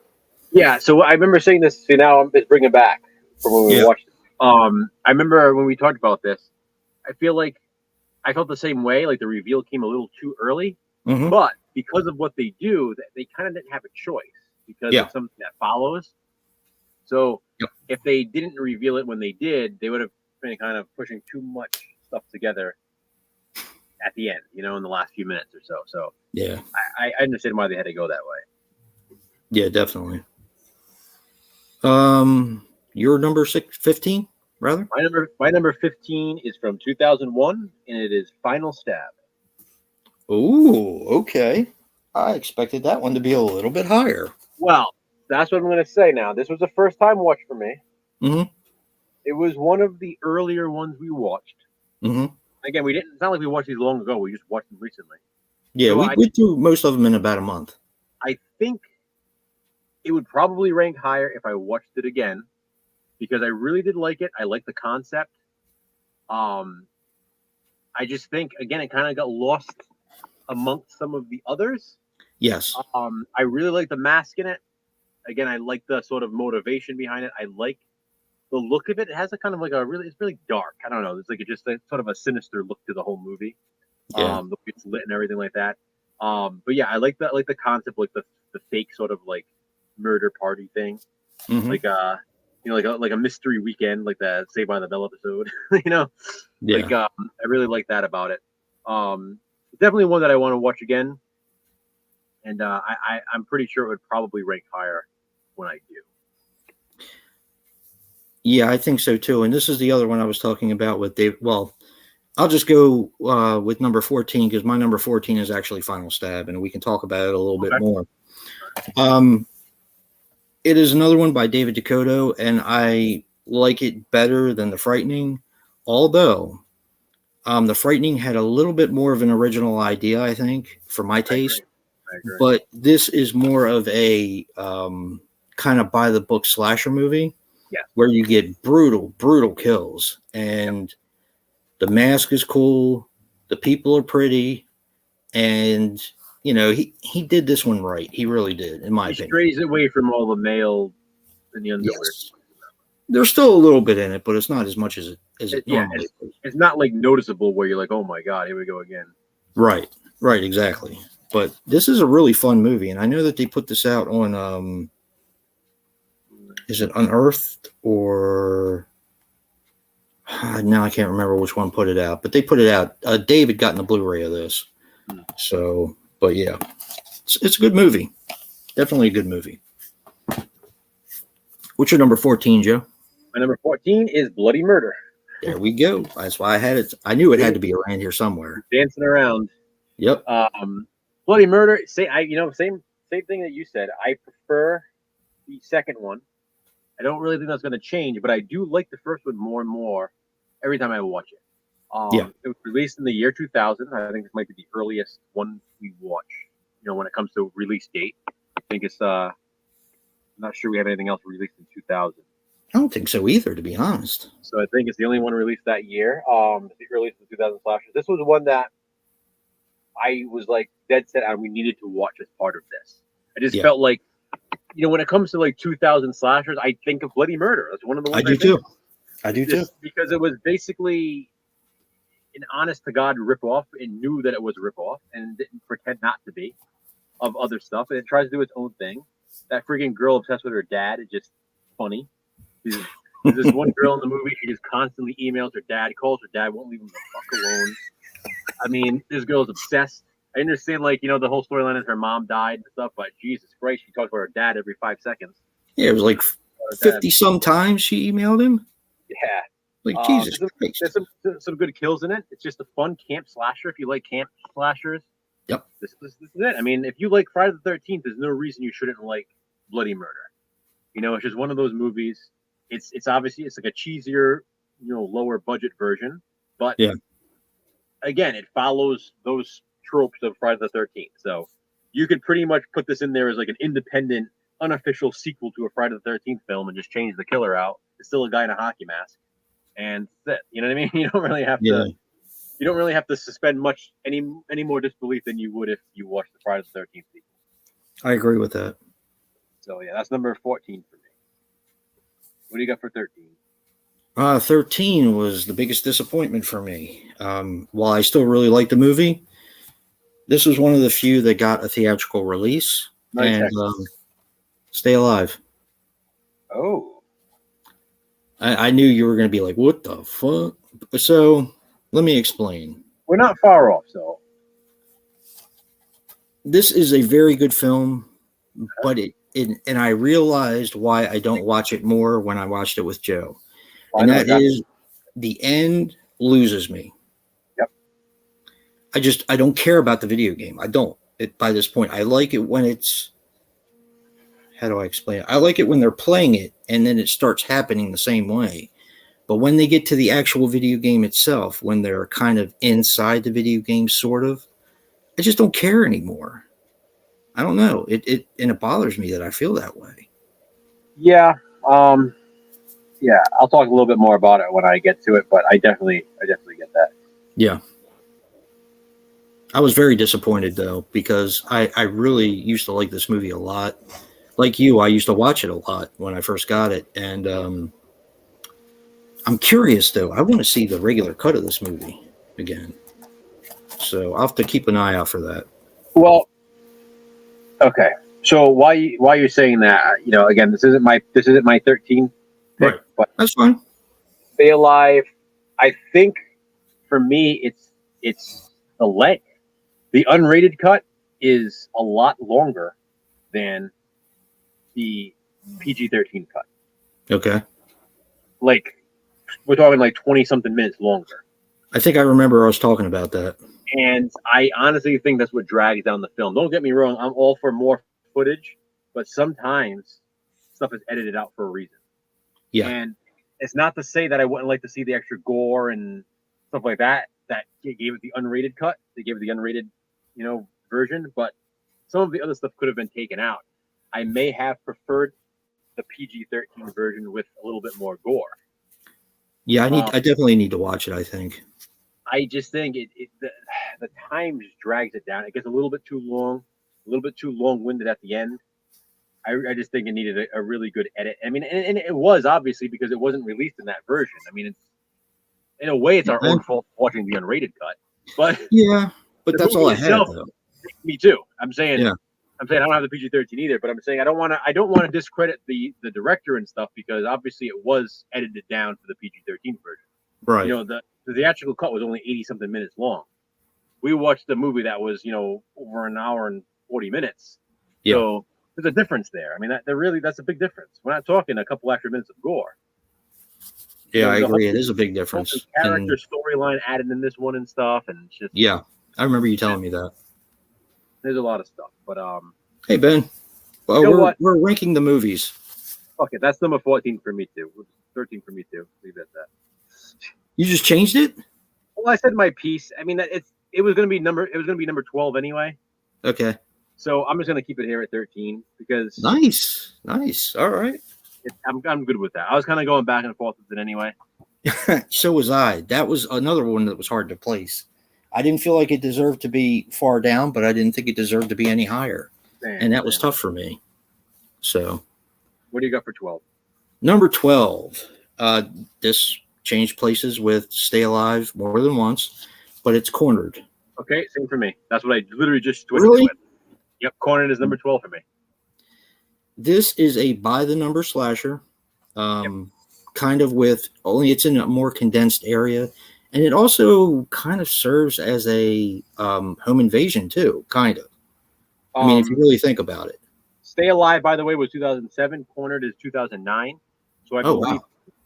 Yeah. So I remember saying this. See, now I'm just bringing back from when we watched it. I remember when we talked about this. I feel like I felt the same way. Like the reveal came a little too early, but because of what they do, they kind of didn't have a choice because of something that follows. So if they didn't reveal it when they did, they would have been kind of pushing too much stuff together at the end, in the last few minutes or so. So yeah, I understand why they had to go that way. Yeah, definitely. Your number 15, rather? My number 15 is from 2001, and it is Final Stab. Oh, okay. I expected that one to be a little bit higher. Well, that's what I'm going to say now. This was a first time watch for me. It was one of the earlier ones we watched. Again, it's not like we watched these long ago. We just watched them recently. Yeah, so we went through most of them in about a month. I think it would probably rank higher if I watched it again because I really did like it. I like the concept. I just think, again, it kind of got lost amongst some of the others. Yes. I really like the mask in it. Again, I like the sort of motivation behind it. I like the look of it. It has a kind of like it's really dark. I don't know. It's like just sort of a sinister look to the whole movie. Yeah. The way it's lit and everything like that. But yeah, I like that. Like the concept, like the fake sort of like murder party thing, like like a mystery weekend, like the Saved by the Bell episode. Yeah. Like I really like that about it. Definitely one that I want to watch again, and I'm pretty sure it would probably rank higher when I do. Yeah, I think so too. And this is the other one I was talking about with Dave. Well, I'll just go with number 14 because my number 14 is actually Final Stab, and we can talk about it a little bit more. It is another one by David Dakota, and I like it better than The Frightening, although The Frightening had a little bit more of an original idea, I think, for my taste. I agree. But this is more of a kind of by the book slasher movie, where you get brutal kills, and the mask is cool, the people are pretty, and he did this one right. He really did, in my opinion. He strays away from all the male and the underwear. Yes. There's still a little bit in it, but it's not as much as it normally is. It's not like noticeable where you're like, oh my god, here we go again. Right, exactly. But this is a really fun movie, and I know that they put this out on is it Unearthed or now I can't remember which one put it out, but they put it out. David got in the Blu-ray of this. So, but yeah, it's a good movie. Definitely a good movie. What's your number 14, Joe? My number 14 is Bloody Murder. There we go. That's why I had it. I knew it had to be around here somewhere. Dancing around. Yep. Bloody Murder. Same thing that you said. I prefer the second one. I don't really think that's going to change, but I do like the first one more and more every time I watch it. It was released in the year 2000. I think this might be the earliest one we watch. When it comes to release date, I think it's I'm not sure we have anything else released in 2000. I don't think so either, to be honest. So I think it's the only one released that year. The earliest of the 2000 slashers. This was one that I was like dead set on. We needed to watch as part of this. I just felt like, when it comes to like 2000 slashers, I think of Bloody Murder. That's one of the ones I do too. I do too. Because it was basically an honest to God ripoff, and knew that it was a ripoff, and didn't pretend not to be, of other stuff. And it tries to do its own thing. That freaking girl obsessed with her dad is just funny. There's this one girl in the movie. She just constantly emails her dad, calls her dad, won't leave him the fuck alone. I mean, this girl's obsessed. I understand, like, the whole storyline is her mom died and stuff, but Jesus Christ, she talks about her dad every 5 seconds. Yeah, it was like 50 some times she emailed him. Yeah. Like, Jesus Christ. There's some good kills in it. It's just a fun camp slasher if you like camp slashers. Yep. This is it. I mean, if you like Friday the 13th, there's no reason you shouldn't like Bloody Murder. It's just one of those movies. It's obviously, it's like a cheesier, lower budget version, but again, it follows those tropes of Friday the 13th. So you could pretty much put this in there as like an independent, unofficial sequel to a Friday the 13th film and just change the killer out. It's still a guy in a hockey mask, and that's it. You know what I mean? You don't really have to. You don't really have to suspend much any more disbelief than you would if you watched the Friday the 13th sequel. I agree with that. So yeah, that's number 14 for me. What do you got for 13? 13 was the biggest disappointment for me. While I still really like the movie, this was one of the few that got a theatrical release. Nice. And Stay Alive. Oh. I knew you were going to be like, what the fuck? So let me explain. We're not far off, so. This is a very good film, but and I realized why I don't watch it more when I watched it with Joe. And that is the end loses me. Yep. I don't care about the video game. I don't. By this point, I like it when it's, how do I explain it? I like it when they're playing it and then it starts happening the same way. But when they get to the actual video game itself, when they're kind of inside the video game, sort of, I just don't care anymore. I don't know. It bothers me that I feel that way. Yeah. Yeah, I'll talk a little bit more about it when I get to it, but I definitely get that. Yeah. I was very disappointed, though, because I really used to like this movie a lot. Like you, I used to watch it a lot when I first got it. And I'm curious, though. I want to see the regular cut of this movie again. So I'll have to keep an eye out for that. Well, okay. So why you're saying that, again, this isn't my 13th pick, right. But that's fine. Stay Alive, I think for me it's the length. The unrated cut is a lot longer than the PG-13 cut. Okay. Like, we're talking like 20-something minutes longer. I think I remember us talking about that. And I honestly think that's what drags down the film. Don't get me wrong, I'm all for more footage, but sometimes stuff is edited out for a reason. Yeah. And it's not to say that I wouldn't like to see the extra gore and stuff like that gave it the unrated cut. They gave it the unrated, version, but some of the other stuff could have been taken out. I may have preferred the PG-13 version with a little bit more gore. Yeah, I definitely need to watch it, I think. I just think the time just drags it down. It gets a little bit too long, a little bit too long-winded at the end. I just think it needed a really good edit. I mean, and it was obviously because it wasn't released in that version. I mean, in a way, it's our own fault watching the unrated cut. But yeah, but that's all I had. Though. Me too. I'm saying I don't have the PG-13 either, but I'm saying I don't want to discredit the director and stuff because obviously it was edited down for the PG-13 version. Right. The theatrical cut was only 80-something minutes long. We watched the movie that was over an hour and 40 minutes. Yeah. So there's a difference there. I mean, that's a big difference. We're not talking a couple extra minutes of gore. Yeah, I agree. It is a big difference. Character storyline added in this one and stuff, and it's just I remember you telling me that. There's a lot of stuff, but hey Ben, well, we're ranking the movies. Okay, that's number 14 for me too. 13 for me too. Leave it at that. You just changed it? Well, I said my piece. I mean, it was going to be number 12 anyway. Okay. So I'm just gonna keep it here at 13 because Nice. All right. I'm good with that. I was kind of going back and forth with it anyway. So was I. That was another one that was hard to place. I didn't feel like it deserved to be far down, but I didn't think it deserved to be any higher. And that was tough for me. So, what do you got for 12? Number 12. This changed places with Stay Alive more than once, but it's Cornered. Okay, same for me. That's what I literally just switched Really? with. Yep, Cornered is number 12 for me. This is a by the number slasher. Kind of with only it's in a more condensed area, and it also kind of serves as a home invasion too, kind of. I mean, if you really think about it. Stay Alive, by the way, was 2007. Cornered is 2009. So I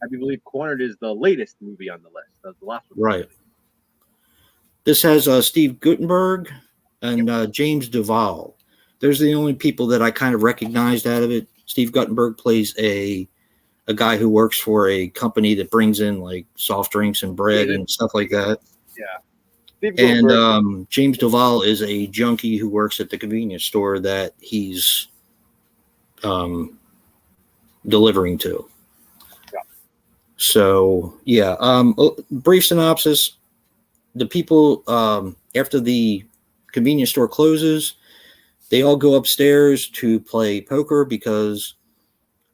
believe Cornered is the latest movie on the list. That's the last one. Right. This has Steve Guttenberg and James Duvall. Those are the only people that I kind of recognized out of it. Steve Guttenberg plays a guy who works for a company that brings in like soft drinks and bread and stuff like that. Yeah. And James Duvall is a junkie who works at the convenience store that he's delivering to. Yeah. So, brief synopsis. The people, after the convenience store closes, they all go upstairs to play poker because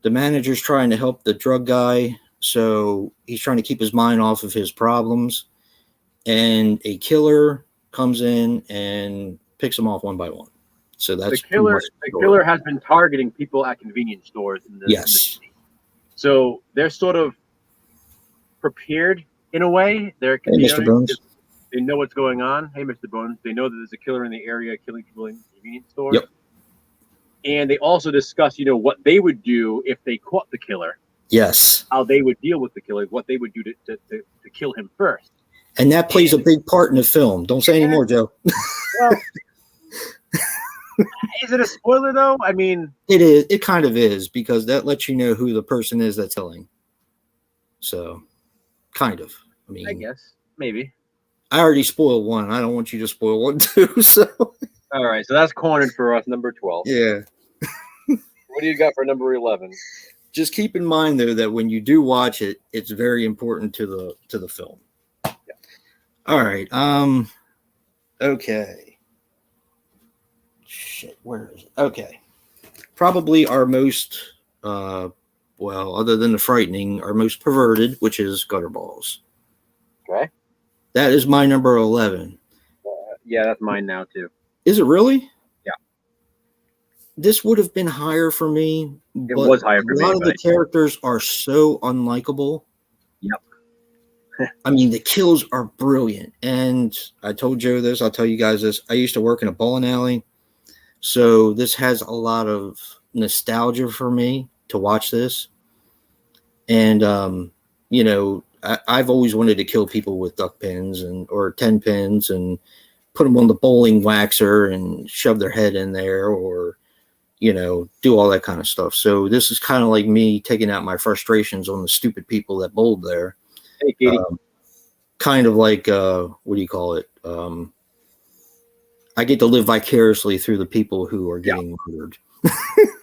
the manager's trying to help the drug guy, so he's trying to keep his mind off of his problems. And a killer comes in and picks them off one by one. So that's the killer has been targeting people at convenience stores in the city. So they're sort of prepared in a way. They're Mr. Bones. They know what's going on. Hey, Mr. Bones. They know that there's a killer in the area killing people in convenience stores. Yep. And they also discuss, what they would do if they caught the killer. Yes. How they would deal with the killer, what they would do to kill him first. And that plays a big part in the film. Don't say any more, Joe. Well, is it a spoiler, though? I mean... It is. It kind of is, because that lets you know who the person is that's killing. So, kind of. I mean... I guess. Maybe. I already spoiled one. I don't want you to spoil one, too. So... All right, so that's Cornered for us, number 12. Yeah. What do you got for number 11? Just keep in mind, though, that when you do watch it, it's very important to the film. Yeah. All right. Okay. Shit, where is it? Okay. Probably our most, other than the frightening, our most perverted, which is Gutterballs. Okay. That is my number 11. Yeah, that's mine now, too. Is it really? Yeah. This would have been higher for me. It was higher for me. A lot of the characters are so unlikable. Yep. I mean, the kills are brilliant. And I told Joe this, I'll tell you guys this. I used to work in a bowling alley. So this has a lot of nostalgia for me to watch this. And, I've always wanted to kill people with duck pins or 10 pins and put them on the bowling waxer and shove their head in there or, do all that kind of stuff. So this is kind of like me taking out my frustrations on the stupid people that bowled there. Hey, Katie. Kind of like, what do you call it? I get to live vicariously through the people who are getting murdered.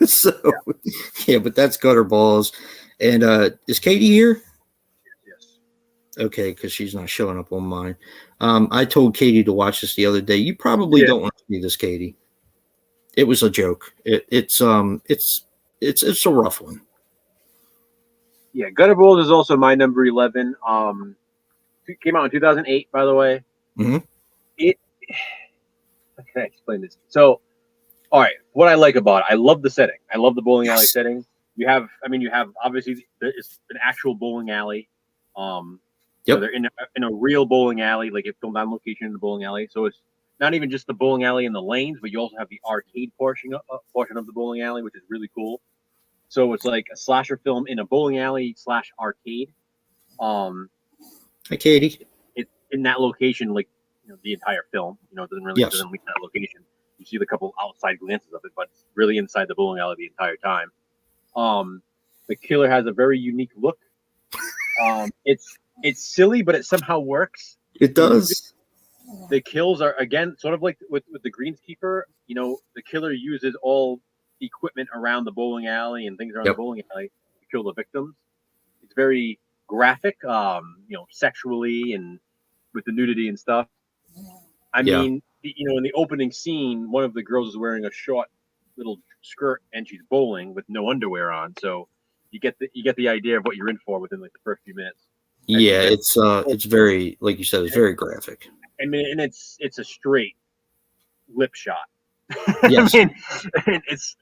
But that's Gutterballs. And is Katie here? Yes. Okay, because she's not showing up on mine. I told Katie to watch this the other day. You probably don't want to see this, Katie. It was a joke. It's a rough one. Yeah, Gutterballs is also my number 11. It came out in 2008, by the way. Mm-hmm. How can I explain this? So, all right, what I like about it, I love the setting. I love the bowling alley setting. You have obviously it's an actual bowling alley. So they're in a real bowling alley, like it's filmed on location in the bowling alley. So it's not even just the bowling alley and the lanes, but you also have the arcade portion of the bowling alley, which is really cool. So it's like a slasher film in a bowling alley / arcade. Hi, Katie. It's in that location, like the entire film. It doesn't really doesn't leave that location. You see the couple outside glances of it, but it's really inside the bowling alley the entire time. The killer has a very unique look. It's silly, but it somehow works. It does. the kills are again sort of like with the greenskeeper. You know, the killer uses all equipment around the bowling alley and things around the Yep. bowling alley to kill the victims. It's very graphic, you know, sexually and with the nudity and stuff. I Yeah. mean, you know, in the opening scene, one of the girls is wearing a short little skirt and she's bowling with no underwear on. So you get the idea of what you're in for within like the first few minutes. Yeah, it's very, like you said, it's very graphic. I mean, and it's a straight lip shot. Yes. I mean, it's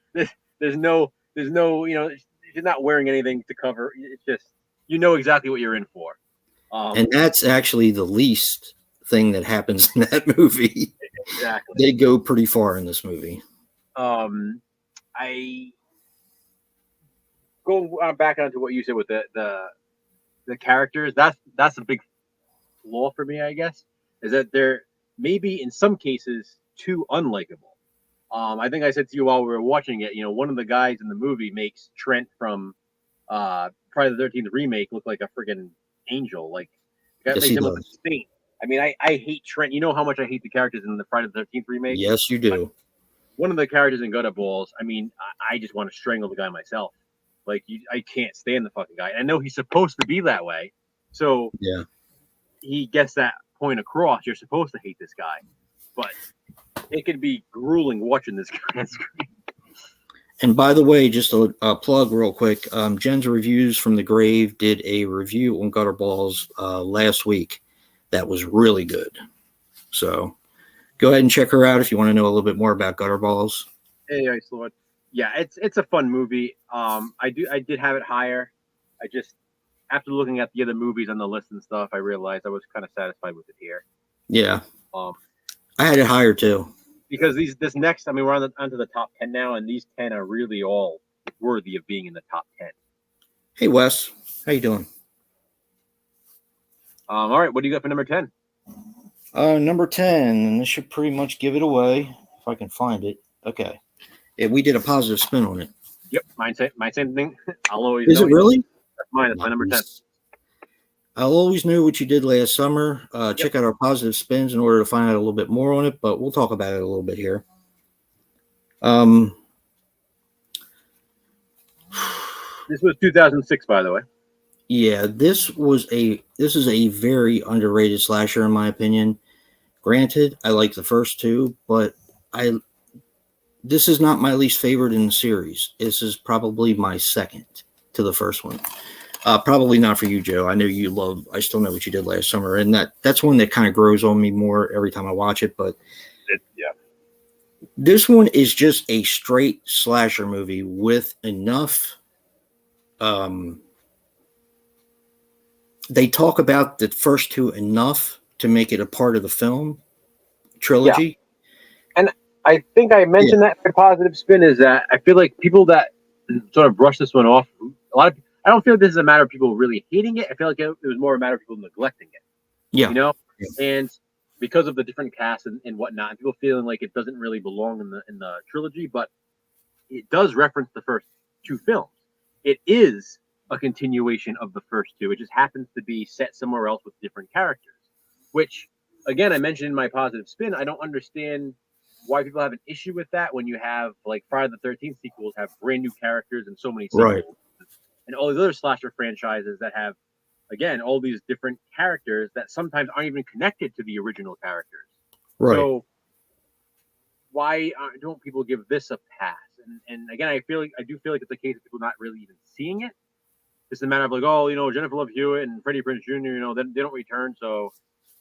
there's no you know, she's not wearing anything to cover. It's just you know exactly what you're in for. And that's actually the least thing that happens in that movie. Exactly. They go pretty far in this movie. I going back onto what you said with the characters. That's a big flaw for me, I guess, is that they're maybe in some cases too unlikable. I think I said to you while we were watching it, you know, one of the guys in the movie makes Trent from Friday the 13th remake look like a friggin' angel. Like, that Yes, makes he him look like does. a saint. I mean, I hate Trent. You know how much I hate the characters in the Friday the 13th remake? Yes, you do. One of the characters in Gutter Balls, I mean, I just want to strangle the guy myself. Like, I can't stand the fucking guy. I know he's supposed to be that way. So Yeah. he gets that point across. You're supposed to hate this guy. But it could be grueling watching this guy on screen. And by the way, just a plug real quick. Jen's Reviews from the Grave did a review on Gutter Balls last week. That was really good. So go ahead and check her out if you want to know a little bit more about Gutter Balls. Hey, Ice Lord. Yeah, it's a fun movie. I did have it higher. I just after looking at the other movies on the list and stuff, I realized I was kind of satisfied with it here. Yeah. I had it higher too. Because this next, I mean, we're onto the top 10 now, and these 10 are really all worthy of being in the top 10. Hey, Wes, how you doing? All right, what do you got for number 10? Number 10, and this should pretty much give it away if I can find it. Okay. Yeah, we did a positive spin on it. Yep, my same thing. I'll always. Is it really? That's mine. That's my number 10. I'll always know what you did last summer. Check out our positive spins in order to find out a little bit more on it, but we'll talk about it a little bit here. This was 2006, by the way. Yeah, this is a very underrated slasher in my opinion. Granted, I like the first two, but this is not my least favorite in the series. This is probably my second to the first one. Probably not for you, Joe. I know you love I Still Know What You Did Last Summer, and that's one that kind of grows on me more every time I watch it, but yeah. This one is just a straight slasher movie with enough they talk about the first two enough to make it a part of the film trilogy. Yeah. And I think I mentioned that my positive spin is that I feel like people that sort of brush this one off, I don't feel like this is a matter of people really hating it. I feel like it was more a matter of people neglecting it. Yeah. You know? Yeah. And because of the different casts and whatnot, and people feeling like it doesn't really belong in the trilogy, but it does reference the first two films. It is a continuation of the first two. It just happens to be set somewhere else with different characters, which, again, I mentioned in my positive spin. I don't understand why people have an issue with that when you have, like, Friday the 13th sequels have brand new characters and so many sequels. Right. And all these other slasher franchises that have, again, all these different characters that sometimes aren't even connected to the original characters. Right. So why don't people give this a pass? And again, I do feel like it's a case of people not really even seeing it. It's a matter of like, oh, you know, Jennifer Love Hewitt and Freddie Prinze Jr., you know, they don't return, so,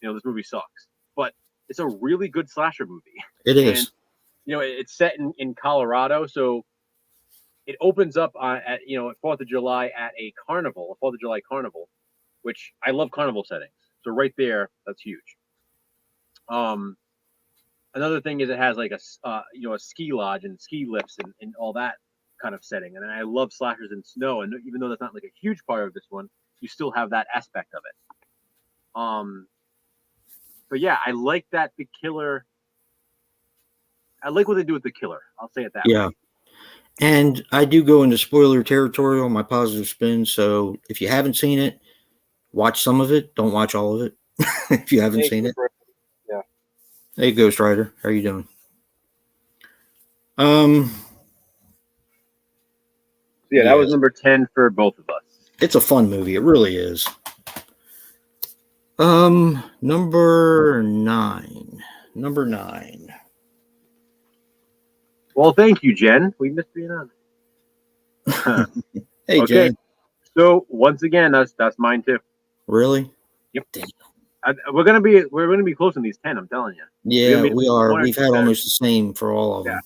you know, this movie sucks. But it's a really good slasher movie. It is. And, you know, it's set in Colorado, so it opens up at 4th of July at a carnival, a 4th of July carnival, which I love carnival settings. So right there, that's huge. Another thing is it has like a ski lodge and ski lifts and all that kind of setting. And I love slashers in snow. And even though that's not like a huge part of this one, you still have that aspect of it. But yeah, I like that the killer. I like what they do with the killer. I'll say it that way. Yeah. And I do go into spoiler territory on my positive spin. So if you haven't seen it, watch some of it. Don't watch all of it if you haven't seen it. Yeah. Hey, Ghost Rider, how you doing? Um, Yeah, that yeah, was number 10 for both of us. it's a fun movie. It really is. Number nine. Number nine. Well, thank you, Jen. We missed being on. Hey, Okay, Jen. so once again, that's mine too. Really? Yep. Damn. We're gonna be close in these 10. I'm telling you. We Yeah, gonna be we are. one or We've two had better. almost the same for all of Yeah. them.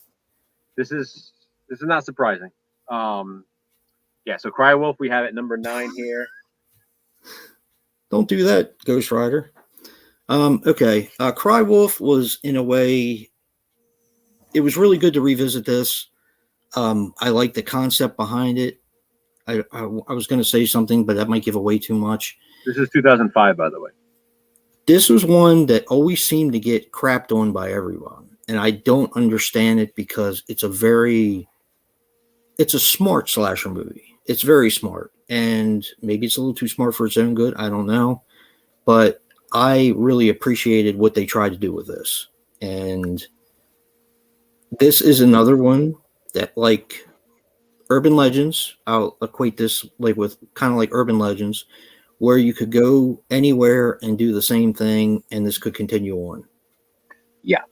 This is not surprising. Yeah. So Cry Wolf, we have at number 9 here. Don't do that, Ghost Rider. Okay. Cry Wolf was, in a way, it was really good to revisit this. I like the concept behind it. I was going to say something, but that might give away too much. This is 2005, by the way. This was one that always seemed to get crapped on by everyone. And I don't understand it because it's a smart slasher movie. It's very smart. And maybe it's a little too smart for its own good. I don't know. But I really appreciated what they tried to do with this. And this is another one that, like urban legends, I'll equate this like with kind of like urban legends, where you could go anywhere and do the same thing, and this could continue on. Yeah.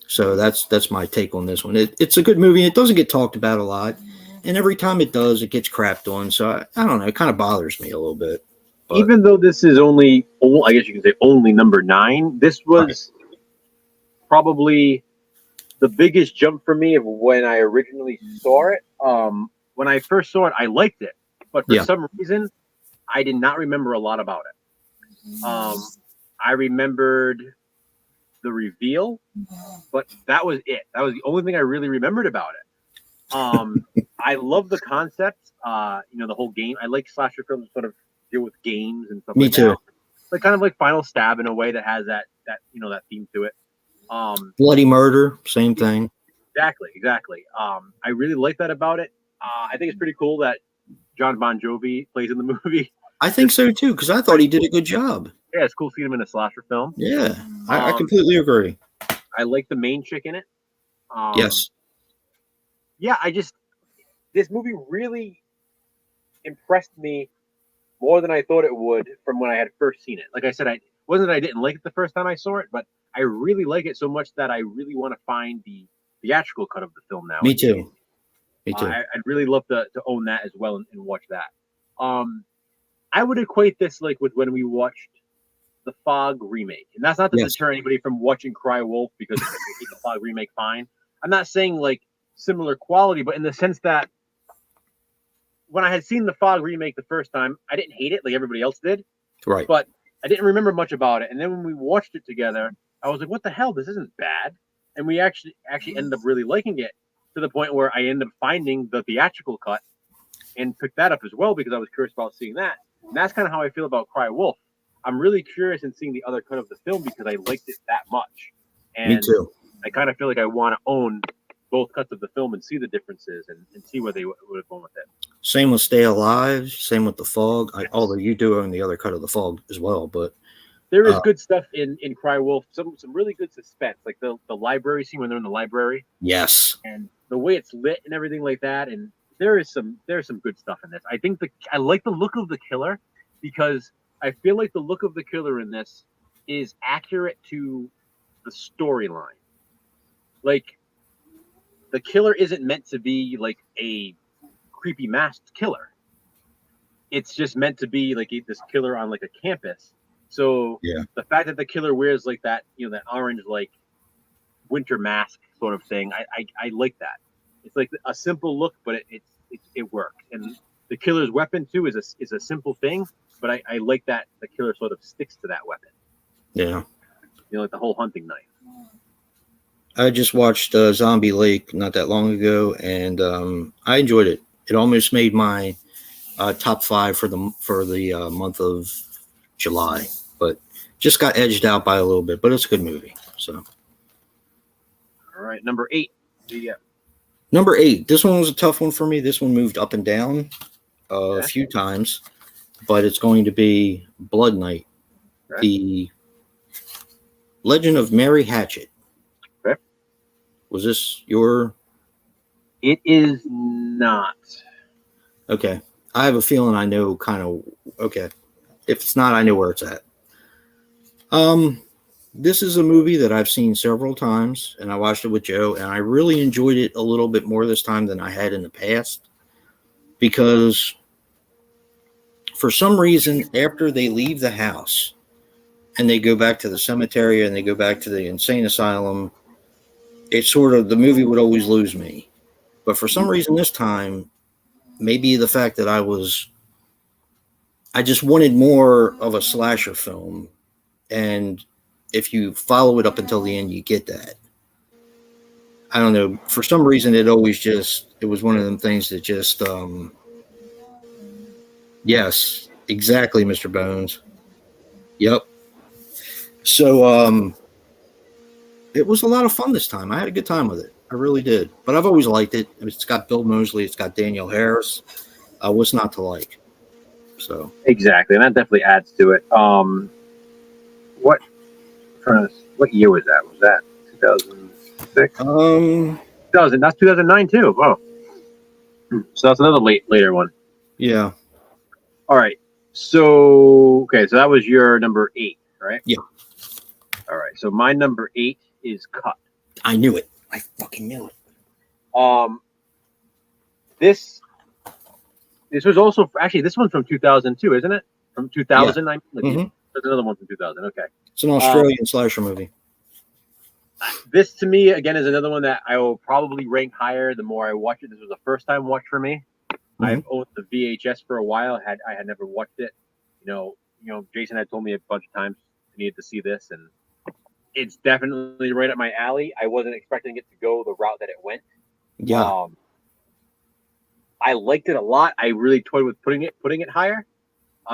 So that's my take on this one. It's a good movie. It doesn't get talked about a lot, and every time it does, it gets crapped on. So I don't know. It kind of bothers me a little bit. But, Even though this is only, I guess you can say only number 9, this was probably the biggest jump for me of when I originally saw it. When I first saw it, I liked it, but for some reason, I did not remember a lot about it. I remembered the reveal, but that was it. That was the only thing I really remembered about it. I love the concept. The whole game. I like slasher films sort of deal with games and stuff. Me like too. That. Like kind of like Final Stab in a way that has that theme to it. Bloody Murder, same thing. Exactly. I really like that about it. I think it's pretty cool that John Bon Jovi plays in the movie. I think so too, because I thought he did a good job. Yeah, it's cool seeing him in a slasher film. Yeah, I completely agree. I like the main chick in it. Yes. Yeah, this movie really impressed me more than I thought it would from when I had first seen it. Like I said, I wasn't that I didn't like it the first time I saw it, but I really like it so much that I really want to find the theatrical cut of the film now. Me too. Me too. I'd really love to own that as well and watch that. I would equate this like with when we watched the Fog remake, and that's not to deter anybody from watching Cry Wolf because if you hate the Fog remake, fine. I'm not saying like similar quality, but in the sense that when I had seen the Fog remake the first time, I didn't hate it like everybody else did. Right. But I didn't remember much about it. And then when we watched it together, I was like, what the hell? This isn't bad. And we actually ended up really liking it to the point where I ended up finding the theatrical cut and picked that up as well because I was curious about seeing that. And that's kind of how I feel about Cry Wolf. I'm really curious in seeing the other cut of the film because I liked it that much. And me too. I kind of feel like I want to own both cuts of the film and see the differences and see where they would have gone with it. Same with Stay Alive. Same with The Fog. Although you do own the other cut of The Fog as well, but there is good stuff in Cry Wolf. Some really good suspense, like the library scene when they're in the library. Yes. And the way it's lit and everything like that. And there's some good stuff in this. I think I like the look of the killer because I feel like the look of the killer in this is accurate to the storyline. Like the killer isn't meant to be like a creepy masked killer. It's just meant to be like this killer on like a campus. So the fact that the killer wears like that, that orange like winter mask sort of thing, I like that. It's like a simple look, but it works. And the killer's weapon too is a simple thing, but I like that the killer sort of sticks to that weapon. Yeah. Like the whole hunting knife. I just watched Zombie Lake not that long ago, and I enjoyed it. It almost made my top 5 for the month of July, but just got edged out by a little bit. But it's a good movie. So, all right, number 8. Yeah. Number 8. This one was a tough one for me. This one moved up and down a few times, but it's going to be Blood Night. Okay. Legend of Mary Hatchet. Okay. Was this your? It is not. Okay. I have a feeling I know kind of. Okay. If it's not, I know where it's at. This is a movie that I've seen several times, and I watched it with Joe, and I really enjoyed it a little bit more this time than I had in the past because for some reason, after they leave the house and they go back to the cemetery and they go back to the insane asylum, it's sort of the movie would always lose me. But for some reason this time, maybe the fact that I just wanted more of a slasher film, and if you follow it up until the end, you get that. I don't know. For some reason, it was one of them things that just, yes, exactly, Mr. Bones. Yep. So, it was a lot of fun this time. I had a good time with it. I really did. But I've always liked it. It's got Bill Moseley. It's got Danielle Harris. What's not to like? So Exactly, and that definitely adds to it. What what year was that? Was that 2006? 2000. That's 2009 too. Oh, so that's another later one. yeah. All right. So okay, so that was your number 8, right? Yeah. All right. So my number 8 is Cut. I knew it. I fucking knew it. This was also actually this one's from 2002, isn't it? From 2000. Yeah. There's another one from 2000. Okay. It's an Australian slasher movie. This to me again is another one that I will probably rank higher the more I watch it. This was a first time watch for me. I've owned the VHS for a while. I had never watched it. You know, Jason had told me a bunch of times I needed to see this, and it's definitely right up my alley. I wasn't expecting it to go the route that it went. Yeah. I liked it a lot. I really toyed with putting it higher.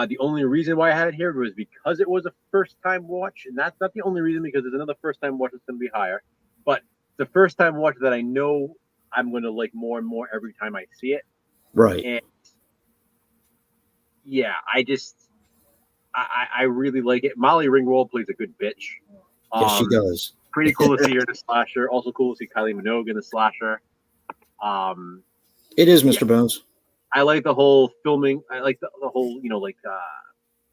The only reason why I had it here was because it was a first time watch, and that's not the only reason because there's another first time watch that's going to be higher. But the first time watch that I know I'm going to like more and more every time I see it. Right. And yeah, I really like it. Molly Ringwald plays a good bitch. Yes, she does. Pretty cool to see her in the slasher. Also cool to see Kylie Minogue in the slasher. It is, Mr. Bones. I like the whole filming. I like the whole,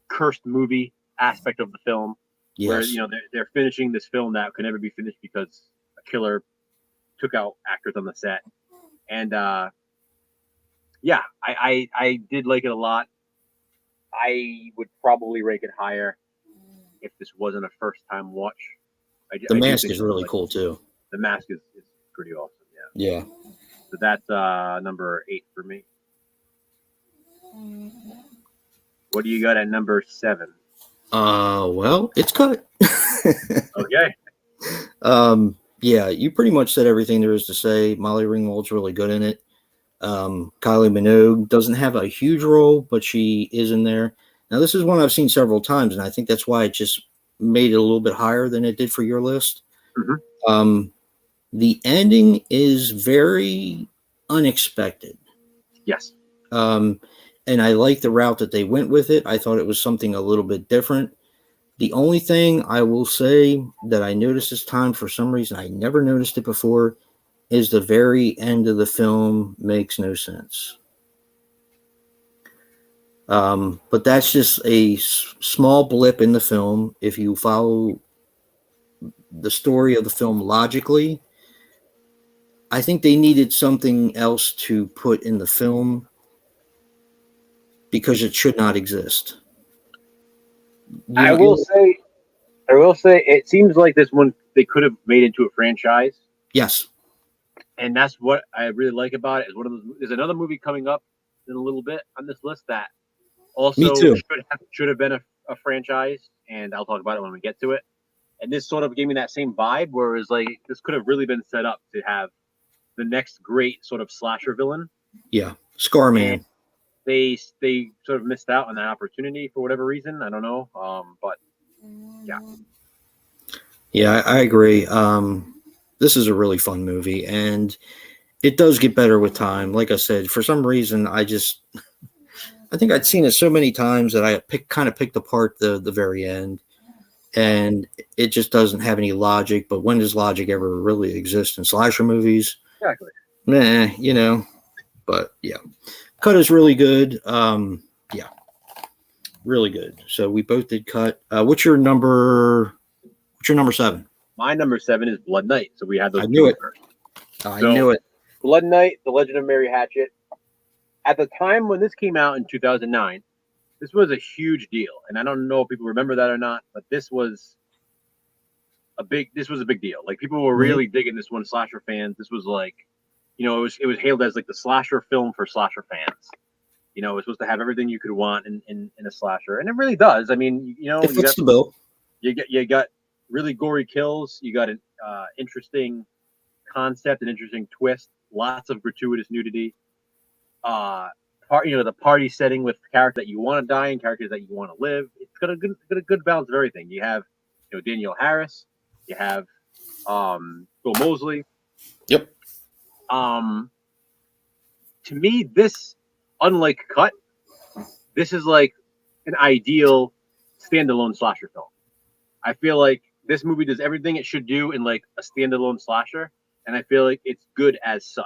cursed movie aspect of the film. Yes. Where, they're finishing this film that could never be finished because a killer took out actors on the set. And, yeah, I did like it a lot. I would probably rank it higher if this wasn't a first-time watch. The mask is really cool, too. The mask is pretty awesome, yeah. Yeah. So that's number 8 for me. What do you got at number 7? Well, it's Cut. Okay. Yeah, you pretty much said everything there is to say. Molly Ringwald's really good in it. Kylie Minogue doesn't have a huge role, but she is in there. Now, this is one I've seen several times, and I think that's why it just made it a little bit higher than it did for your list. Mm-hmm. The ending is very unexpected. Yes. And I like the route that they went with it. I thought it was something a little bit different. The only thing I will say that I noticed this time, for some reason I never noticed it before, is the very end of the film makes no sense. But that's just a small blip in the film. If you follow the story of the film logically, I think they needed something else to put in the film because it should not exist. I will say it seems like this one they could have made into a franchise. Yes. And that's what I really like about it. Is there's another movie coming up in a little bit on this list that also should have been a franchise, and I'll talk about it when we get to it. And this sort of gave me that same vibe, where it's like this could have really been set up to have the next great sort of slasher villain. Yeah, Scarman. And they sort of missed out on that opportunity for whatever reason. I don't know, but yeah. Yeah, I agree. This is a really fun movie, and it does get better with time. Like I said, for some reason, I think I'd seen it so many times that I kind of picked apart the very end. and it just doesn't have any logic. But when does logic ever really exist in slasher movies? Exactly. Nah, you know. But yeah, Cut is really good. Yeah, really good. So we both did Cut. What's your number? What's your number 7? My number 7 is Blood Night. So we had those I knew two it. first. I So, knew it. Blood Night, The Legend of Mary Hatchet. At the time when this came out in 2009, this was a huge deal, and I don't know if people remember that or not, but this was a big deal. Like, people were really digging this one. Slasher fans. This was like, it was hailed as like the slasher film for slasher fans. It was supposed to have everything you could want in a slasher, and it really does. I mean, It fits the bill. You got really gory kills. You got an interesting concept, an interesting twist. Lots of gratuitous nudity. The party setting with characters that you want to die and characters that you want to live. It's got a good balance of everything. You have, Danielle Harris. You have Bill Moseley. Yep. To me, this, unlike Cut, this is like an ideal standalone slasher film. I feel like this movie does everything it should do in like a standalone slasher, and I feel like it's good as such.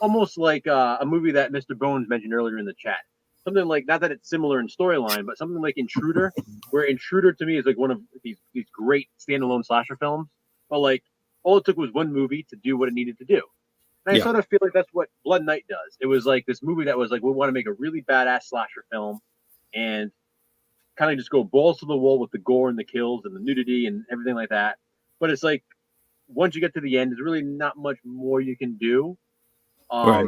Almost like a movie that Mr. Bones mentioned earlier in the chat. Something like, not that it's similar in storyline, but something like Intruder, where Intruder to me is like one of these great standalone slasher films. But like, all it took was one movie to do what it needed to do. And I sort of feel like that's what Blood Night does. It was like this movie that was like, we want to make a really badass slasher film and kind of just go balls to the wall with the gore and the kills and the nudity and everything like that. But it's like, once you get to the end, there's really not much more you can do. Right.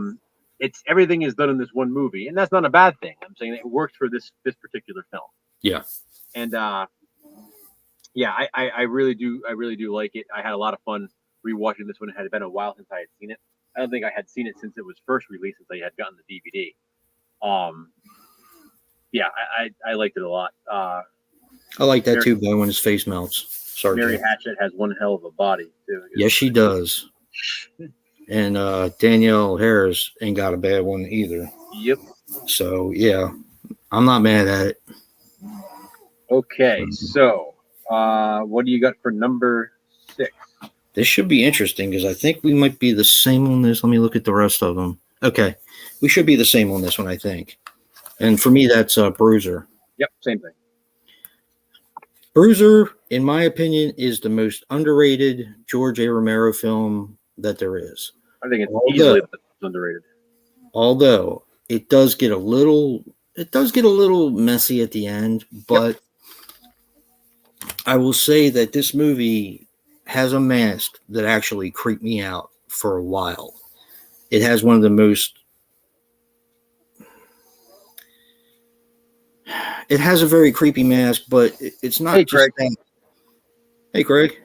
It's everything is done in this one movie, and that's not a bad thing. I'm saying it works for this particular film. Yeah. And I really do like it. I had a lot of fun rewatching this one. It had been a while since I had seen it. I don't think I had seen it since it was first released, since I had gotten the DVD. I liked it a lot. I like that too, boy, when his face melts. Sorry, Mary Hatchet has one hell of a body too. Yes, she does. And Danielle Harris ain't got a bad one either. Yep. So yeah, I'm not mad at it. Okay, so what do you got for number 6? This should be interesting because I think we might be the same on this. Let me look at the rest of them. Okay, we should be the same on this one, I think. And for me, that's Bruiser. Yep, same thing. Bruiser, in my opinion, is the most underrated George A. Romero film that there is. I think it's easily underrated. Although it does get a little messy at the end, but I will say that this movie has a mask that actually creeped me out for a while. It has one of the most. It has a very creepy mask, but it's not just Greg. that. Hey, Greg.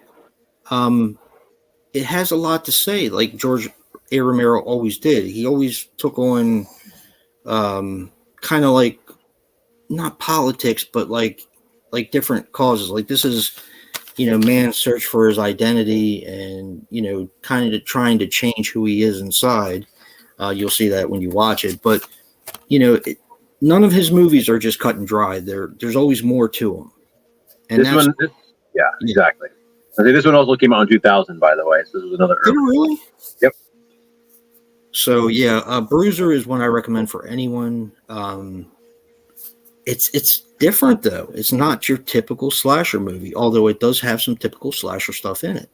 It has a lot to say, like George A. Romero always did. He always took on kind of like, not politics, but like different causes. Like this is, man's search for his identity and, kind of trying to change who he is inside. You'll see that when you watch it. But, none of his movies are just cut and dry. There's always more to them. And exactly. I think this one also came out in 2000, by the way. So this was another early. Really? Yep. So yeah, Bruiser is one I recommend for anyone. It's different though. It's not your typical slasher movie, although it does have some typical slasher stuff in it.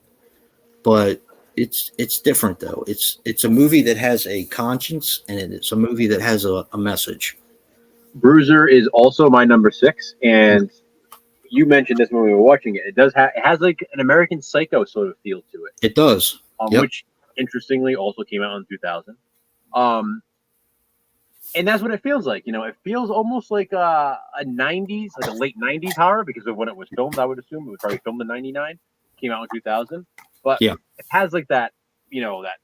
But it's different though. It's a movie that has a conscience, and it's a movie that has a message. Bruiser is also my number 6, and you mentioned this when we were watching it. It has like an American Psycho sort of feel to it. It does. Which interestingly also came out in 2000. And that's what it feels like. It feels almost like a 90s, like a late 90s horror because of when it was filmed. I would assume it was probably filmed in 99, came out in 2000. But it has like that, that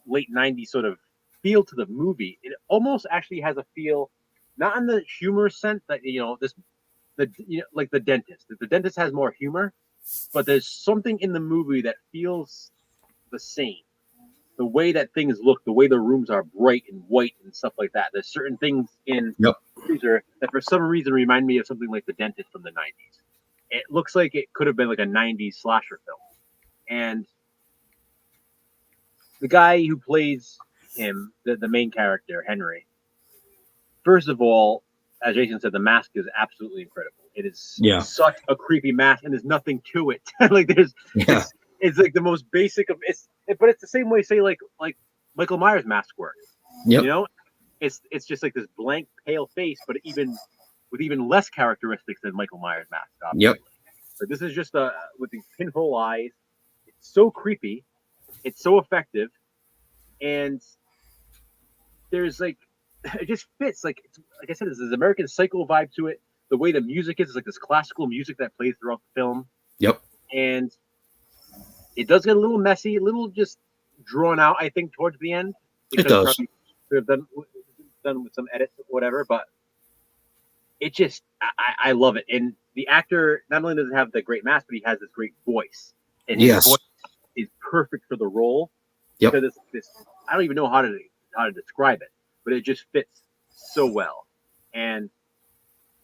late 90s sort of feel to the movie. It almost actually has a feel, not in the humor sense that, like The Dentist. The Dentist has more humor, but there's something in the movie that feels the same. The way that things look, the way the rooms are bright and white and stuff like that. There's certain things in Bruiser that for some reason remind me of something like The Dentist from the 90s. it looks like it could have been like a 90s slasher film. And the guy who plays him, the main character, Henry, first of all, as Jason said, the mask is absolutely incredible. It is such a creepy mask, and there's nothing to it. Like it's like the most basic of but it's the same way, say like Michael Myers' mask works. Yep. You know, it's just like this blank, pale face, but with even less characteristics than Michael Myers' mask. Obviously. Yep. But this is just with these pinhole eyes. It's so creepy. It's so effective, and there's like it just fits. Like I said, there's this American Psycho vibe to it. The way the music is like this classical music that plays throughout the film. Yep. And it does get a little messy, a little just drawn out, I think, towards the end. It does. Could have done with some edits or whatever, but it just I love it. And the actor not only does he have the great mask, but he has this great voice. And his voice is perfect for the role. Yep. Because it's this, I don't even know how to describe it, but it just fits so well. And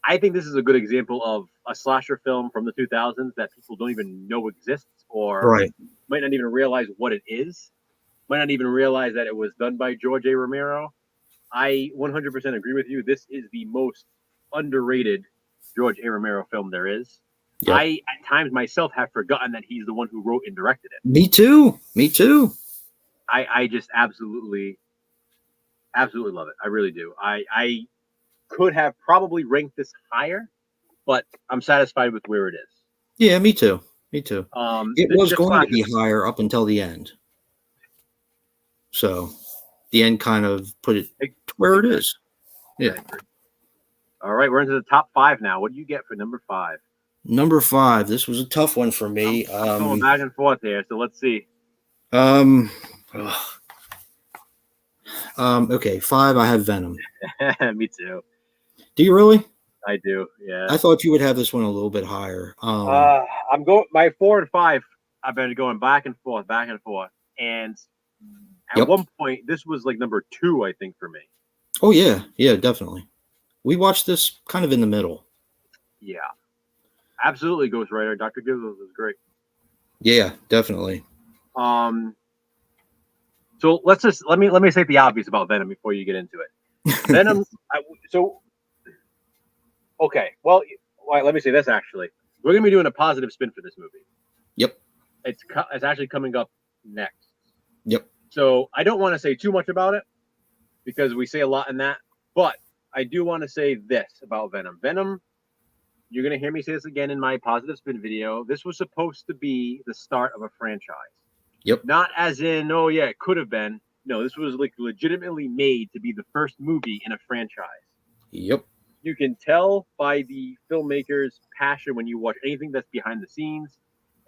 I think this is a good example of a slasher film from the 2000s that people don't even know exists, or might not even realize what it is, might not even realize that it was done by George A. Romero. I 100% agree with you. This is the most underrated George A. Romero film there is. Yep. I, at times, myself have forgotten that he's the one who wrote and directed it. Me too. I just absolutely love it. I really do. I could have probably ranked this higher, but I'm satisfied with where it is. Yeah, me too. It was going to be higher up until the end. So the end kind of put it to where it is. Yeah. All right, we're into the top 5 now. What do you get for number 5? Number 5. This was a tough one for me. I'm going back and forth there, so let's see. Okay, 5. I have Venom. Me too. Do you really? I do. Yeah. I thought you would have this one a little bit higher. I'm going my 4 and 5. I've been going back and forth, and at one point, this was like number 2, I think, for me. Oh yeah, definitely. We watched this kind of in the middle. Yeah, absolutely. Ghost Rider, Dr. Gibbs was great. Yeah, definitely. So let me say the obvious about Venom before you get into it. Venom. Okay. Well, let me say this. Actually, we're gonna be doing a positive spin for this movie. Yep. It's actually coming up next. Yep. So I don't want to say too much about it because we say a lot in that, but I do want to say this about Venom. Venom, you're gonna hear me say this again in my positive spin video. This was supposed to be the start of a franchise. Yep. Not as in, oh yeah, it could have been. No, this was like legitimately made to be the first movie in a franchise. Yep. You can tell by the filmmaker's passion when you watch anything that's behind the scenes,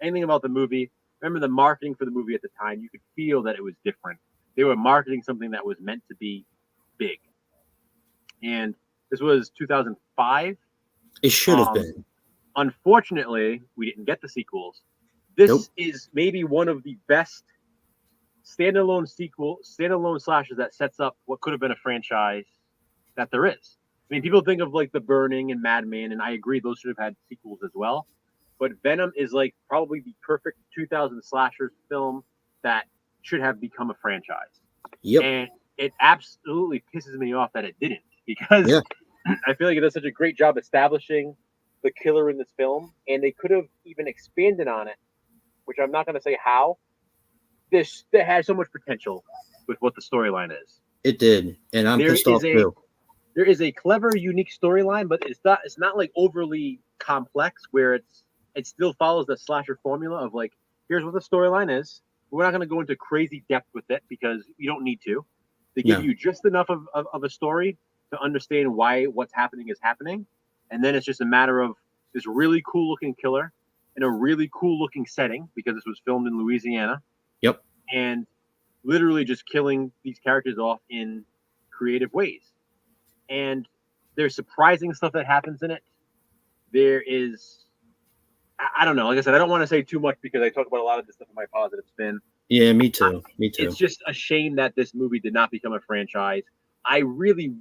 anything about the movie. Remember the marketing for the movie at the time, you could feel that it was different. They were marketing something that was meant to be big. And this was 2005. It should have been. Unfortunately, we didn't get the sequels. This is maybe one of the best standalone slashes that sets up what could have been a franchise that there is. I mean, people think of like The Burning and Madman, and I agree those should have had sequels as well. But Venom is like probably the perfect 2000 slasher film that should have become a franchise. Yep. And it absolutely pisses me off that it didn't, because I feel like it does such a great job establishing the killer in this film, and they could have even expanded on it, which I'm not going to say how. This had so much potential with what the storyline is. It did, and I'm pissed off too. There is a clever, unique storyline, but it's not like overly complex where it still follows the slasher formula of like, here's what the storyline is. We're not going to go into crazy depth with it because you don't need to. They give you just enough of a story to understand why what's happening is happening, and then it's just a matter of this really cool looking killer in a really cool looking setting, because this was filmed in Louisiana. Yep. And literally just killing these characters off in creative ways. And there's surprising stuff that happens in it. There is, I don't know. Like I said, I don't want to say too much because I talk about a lot of this stuff in my positive spin. Yeah, me too. It's just a shame that this movie did not become a franchise. I really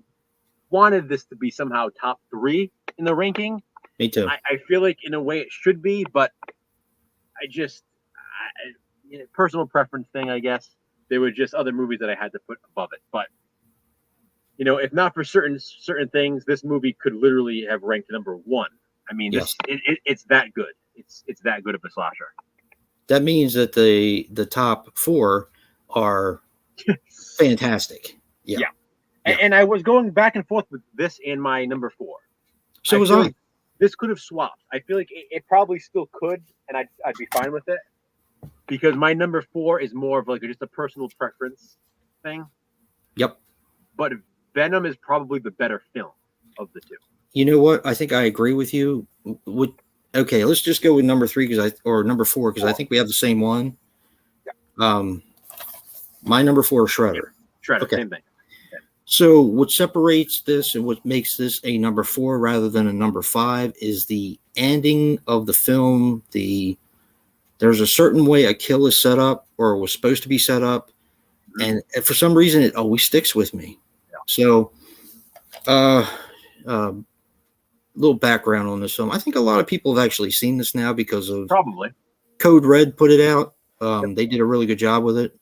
wanted this to be somehow top 3 in the ranking, Me too. I feel like in a way it should be, but personal preference thing, I guess. There were just other movies that I had to put above it. But if not for certain things, this movie could literally have ranked number one. I mean, Yes. it's that good. It's that good of a slasher. That means that the top 4 are fantastic. Yeah. Yeah. And I was going back and forth with this and my number 4. So was I. Like this could have swapped. I feel like it probably still could, and I'd be fine with it. Because my number 4 is more of like just a personal preference thing. Yep. But Venom is probably the better film of the two. You know what? I think I agree with you. Okay, let's just go with number 3 or number 4 because I think we have the same one. Yeah. My number 4 is Shredder. Shredder, okay. Same thing. Okay. So what separates this and what makes this a number 4 rather than a number 5 is the ending of the film. There's a certain way a kill is set up or was supposed to be set up, and for some reason it always sticks with me. Yeah. So, little background on this film. I think a lot of people have actually seen this now because of probably Code Red put it out. They did a really good job with it.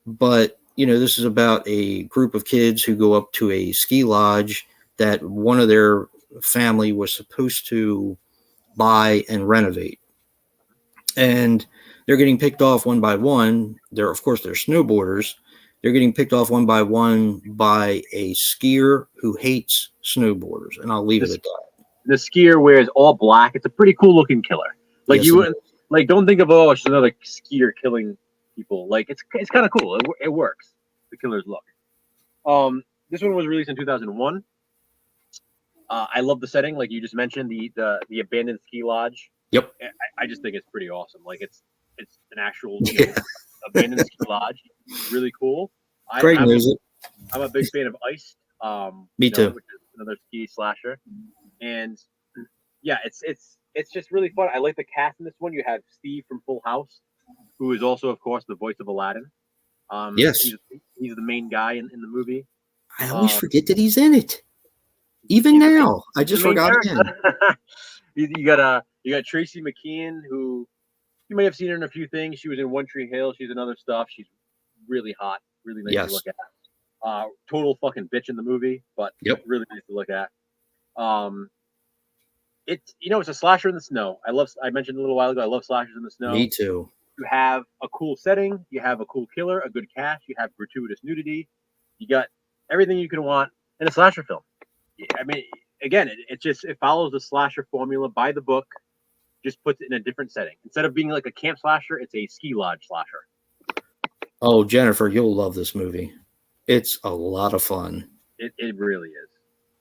But, this is about a group of kids who go up to a ski lodge that one of their family was supposed to buy and renovate. And they're getting picked off one by one. They're snowboarders. They're getting picked off one by one by a skier who hates snowboarders. And I'll leave it at that. The skier wears all black. It's a pretty cool looking killer. Like, yes, you wouldn't, don't think of, it's just another skier killing people. Like, it's kind of cool. It works. The killer's look. This one was released in 2001. I love the setting. Like you just mentioned, the abandoned ski lodge. Yep. I just think it's pretty awesome. Like it's an actual abandoned ski lodge. Really cool. Great music. I'm a big fan of Ice. Me too. Which is another ski slasher. And yeah, it's just really fun. I like the cast in this one. You have Steve from Full House, who is also, of course, the voice of Aladdin. Yes. He's the main guy in the movie. I always forget that he's in it. Even now, I just forgot again. You got Tracy McKeon, who you may have seen her in a few things. She was in One Tree Hill. She's in other stuff. She's really hot, really nice to look at. Total fucking bitch in the movie, but really nice to look at. It's a slasher in the snow. I mentioned a little while ago, I love slashers in the snow. Me too. You have a cool setting, you have a cool killer, a good cast, you have gratuitous nudity, you got everything you can want in a slasher film. I mean, again, it follows the slasher formula by the book, just puts it in a different setting. Instead of being like a camp slasher, it's a ski lodge slasher. Oh, Jennifer, you'll love this movie. It's a lot of fun. It really is.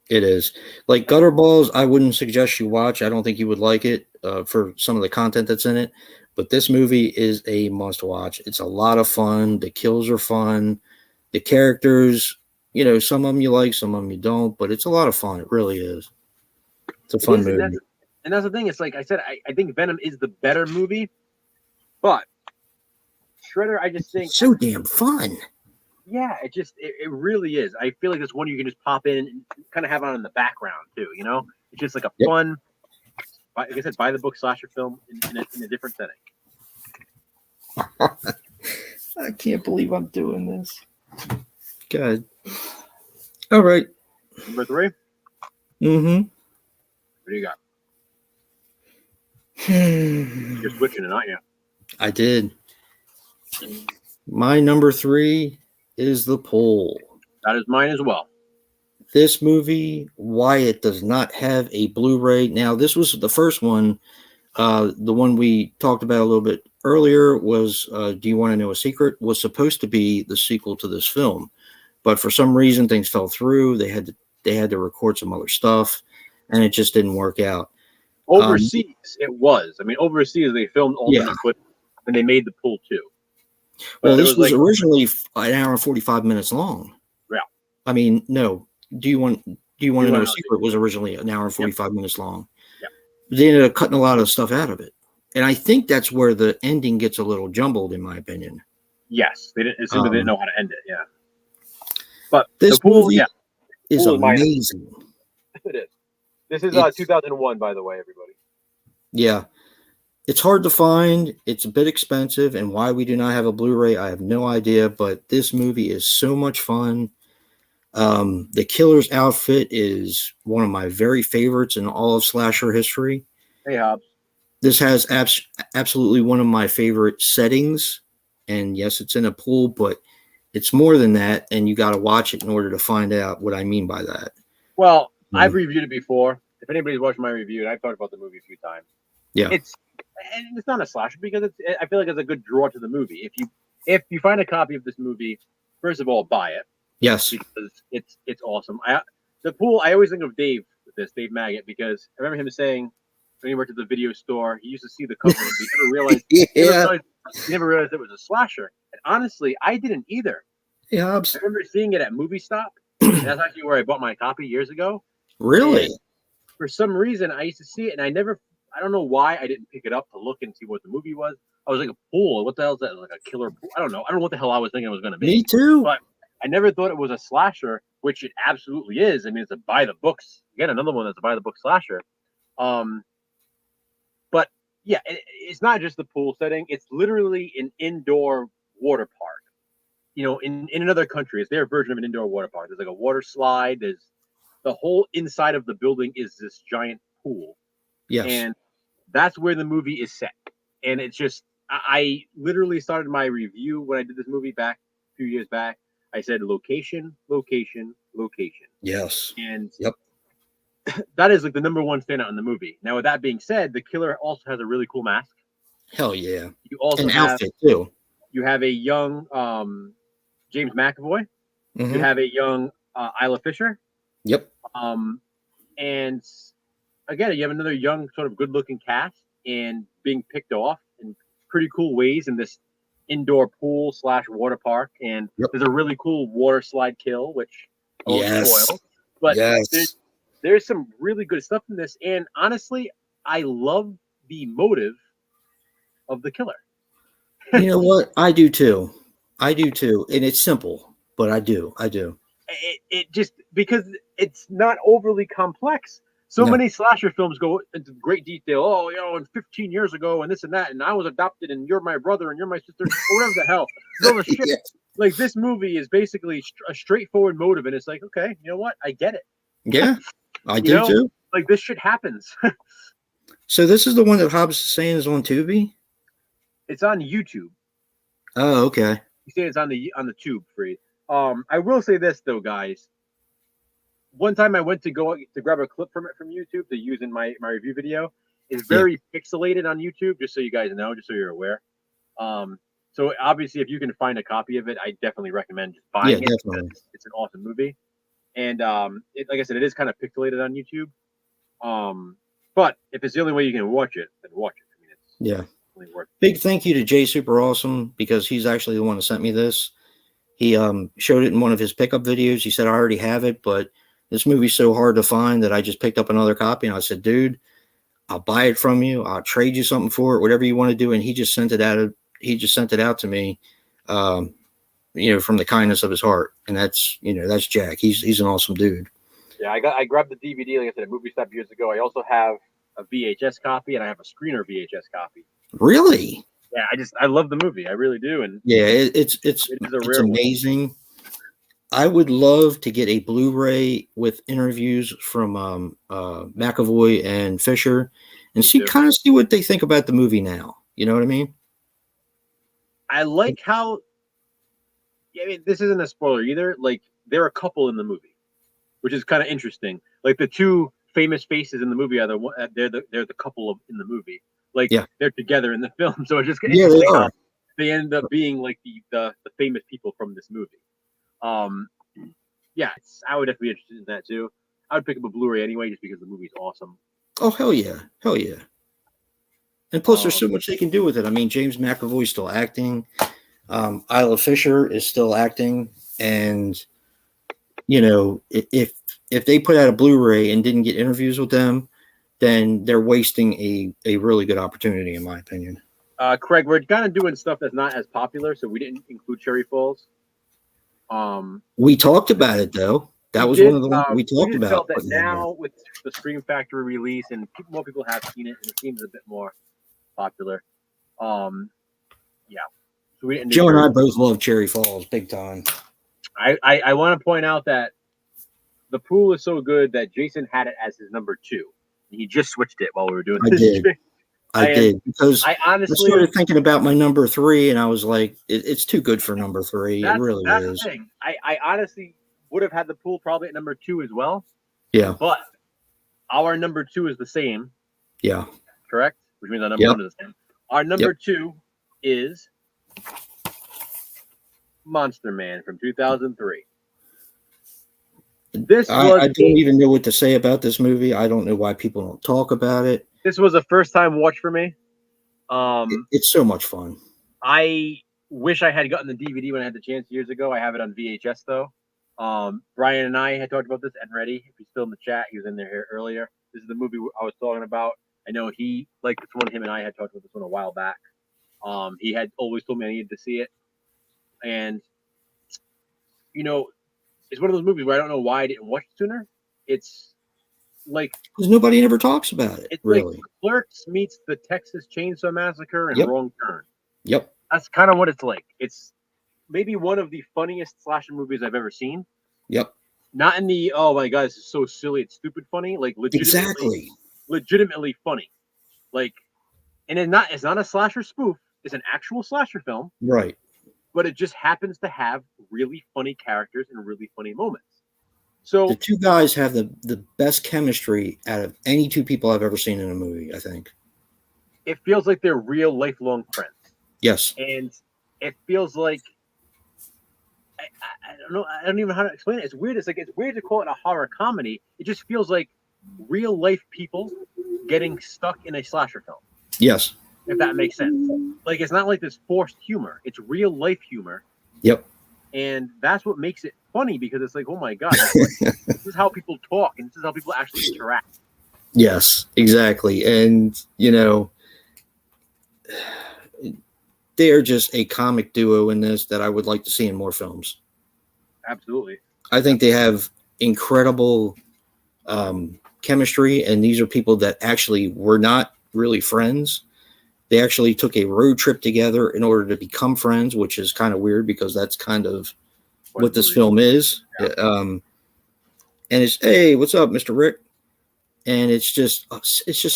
It is. Like Gutter Balls, I wouldn't suggest you watch. I don't think you would like it for some of the content that's in it. But this movie is a must watch. It's a lot of fun. The kills are fun. The characters, some of them you like, some of them you don't. But it's a lot of fun. It really is. It's a fun movie. And that's the thing. It's like I said, I think Venom is the better movie. But Shredder, I just think... It's so damn fun. Yeah, it really is. I feel like it's one you can just pop in and kind of have on in the background too. It's just like a fun, like I said, by the book slasher film in a different setting. I can't believe I'm doing this. Good. All right. Number 3. Mm-hmm. What do you got? You're switching it, aren't you? I did. My number 3 is The Pole. That is mine as well. This movie, why it does not have a Blu-ray. Now, this was the first one. The one we talked about a little bit earlier was Do You Want to Know a Secret? Was supposed to be the sequel to this film. But for some reason, things fell through. They had to record some other stuff, and it just didn't work out. Overseas, it was. I mean, overseas, they filmed alternate footage, and they made The Pole too. Well, this was originally an hour and 45 minutes long. Yeah. I mean, no. Do you want to know a secret? Was originally an hour and 45 minutes long. Yeah. They ended up cutting a lot of stuff out of it, and I think that's where the ending gets a little jumbled, in my opinion. Yes, they didn't know how to end it. Yeah. But this The Pole, movie is amazing. It is. This is It's 2001, by the way, everybody. yeah. It's hard to find. It's a bit expensive, and why we do not have a Blu-ray, I have no idea. But this movie is so much fun. The killer's outfit is one of my very favorites in all of slasher history. Hey, Hobbs. This has absolutely one of my favorite settings, and yes, it's in a pool, but it's more than that, and you got to watch it in order to find out what I mean by that. Well, I've reviewed it before. If anybody's watched my review, and I've talked about the movie a few times, Yeah, it's not a slasher because I feel like it's a good draw to the movie. If you find a copy of this movie, first of all, buy it. yes, Because it's awesome. The pool. I always think of Dave with this, Dave Maggot, because I remember him saying when he worked at the video store, he used to see the cover and he never realized he never realized it was a slasher. And honestly, I didn't either. yeah, I remember seeing it at Movie Stop. And that's actually where I bought my copy years ago. really. And for some reason, I used to see it, and I don't know why I didn't pick it up to look and see what the movie was. I was like, a pool? What the hell is that? Like a killer pool? I don't know what the hell I was thinking it was going to be. Me too. But I never thought it was a slasher, which it absolutely is. I mean, it's a by the books. Again, another one that's a by the book slasher. But yeah, it's not just the pool setting. It's literally an indoor water park. You know, in another country, it's their version of an indoor water park. There's like a water slide. There's the whole inside of the building is this giant pool. Yes. And that's where the movie is set. And it's just, I literally started my review when I did this movie back a few years back. I said location, location, location. Yes. And yep. That is like the number one standout in the movie. Now, with that being said, the killer also has a really cool mask. Hell yeah. You also an have, outfit too. You have a young James McAvoy. Mm-hmm. You have a young Isla Fisher. Yep. And again, you have another young, sort of good-looking cast and being picked off in pretty cool ways in this indoor pool / water park. And there's a really cool water slide kill, which I won't spoil. But there's some really good stuff in this. And honestly, I love the motive of the killer. You know what? I do too. And it's simple, but I do. It just, because it's not overly complex. Many slasher films go into great detail. Oh, you know, and 15 years ago, and this and that, and I was adopted, and you're my brother, and you're my sister, or whatever the hell. So shit. Like, this movie is basically a straightforward motive, and it's like, okay, you know what? I get it. Yeah, I do too. Like, this shit happens. So this is the one that Hobbs is saying is on Tubi? It's on YouTube. Oh, okay. You say it's on the tube, free. I will say this though, guys. One time I went to grab a clip from YouTube to use in my review video. It's very pixelated on YouTube, just so you guys know, just so you're aware. So obviously, if you can find a copy of it, I definitely recommend just buying it. Definitely. It's an awesome movie, and like I said, it is kind of pixelated on YouTube. But if it's the only way you can watch it, then watch it. I mean, it's really worth it. Big thank you to Jay Super Awesome, because he's actually the one who sent me this. He showed it in one of his pickup videos. He said, I already have it, but this movie's so hard to find that I just picked up another copy. And I said, dude, I'll buy it from you. I'll trade you something for it, whatever you want to do. And he just sent it out. To me, from the kindness of his heart. And that's Jack. He's an awesome dude. Yeah, I grabbed the DVD, like I said, at Movie Stop years ago. I also have a VHS copy, and I have a screener VHS copy. Really? Yeah, I love the movie. I really do. And it's amazing. I would love to get a Blu-ray with interviews from McAvoy and Fisher and see what they think about the movie now. You know what I mean? I like how, I mean, this isn't a spoiler either. Like, they're a couple in the movie, which is kind of interesting. Like, the two famous faces in the movie are they're the couple in the movie. Like, they're together in the film. So it's just interesting how they end up being like the famous people from this movie. I would definitely be interested in that too. I would pick up a Blu-ray anyway, just because the movie's awesome. Oh, hell yeah. And plus, there's so much they can do with it. I mean, James McAvoy's still acting. Isla Fisher is still acting. And, if they put out a Blu-ray and didn't get interviews with them, then they're wasting a really good opportunity, in my opinion. Craig, we're kind of doing stuff that's not as popular, so we didn't include Cherry Falls. We talked about it, though. That was did. one of the ones we talked just about. felt that putting in there. now with the Scream Factory release and more people have seen it, and it seems a bit more popular. Yeah. So we didn't. Joe and I both love Cherry Falls, big time. I want to point out that the pool is so good that Jason had it as his number 2. He just switched it while we were doing this. I did because I honestly started thinking about my number 3, and I was like, it's too good for number 3. It really that's is. The thing. I honestly would have had the pool probably at number 2 as well. Yeah. But our number 2 is the same. Yeah. Correct? Which means our number 1 is the same. Our number 2 is Monster Man from 2003. I don't even know what to say about this movie. I don't know why people don't talk about it. This was a first time watch for me. It's so much fun. I wish I had gotten the DVD when I had the chance years ago. I have it on VHS though. Brian and I had talked about this, and Reddy, if he's still in the chat, he was in there here earlier. This is the movie I was talking about. I know he liked this one. Him and I had talked about this one a while back. He had always told me I needed to see it. And, it's one of those movies where I don't know why I didn't watch it sooner. It's like... because nobody ever talks about it, it's really. Like Clerks meets the Texas Chainsaw Massacre and Wrong Turn. Yep. That's kind of what it's like. It's maybe one of the funniest slasher movies I've ever seen. Yep. Not in the, oh my God, this is so silly, it's stupid funny. Like legitimately funny. Like, and it's not a slasher spoof. It's an actual slasher film. Right. But it just happens to have really funny characters and really funny moments. So the two guys have the best chemistry out of any two people I've ever seen in a movie, I think. It feels like they're real lifelong friends. Yes. And it feels like I don't know. I don't even know how to explain it. It's weird. It's weird to call it a horror comedy. It just feels like real life people getting stuck in a slasher film. Yes. If that makes sense. Like, it's not like this forced humor. It's real life humor. Yep. And that's what makes it funny, because it's like, oh my God, this is how people talk, and this is how people actually interact. Yes, exactly. And, they're just a comic duo in this that I would like to see in more films. Absolutely. I think they have incredible chemistry, and these are people that actually were not really friends. They actually took a road trip together in order to become friends, which is kind of weird because that's kind of what this film is. Yeah. And it's, hey, what's up, Mr. Rick? And it's just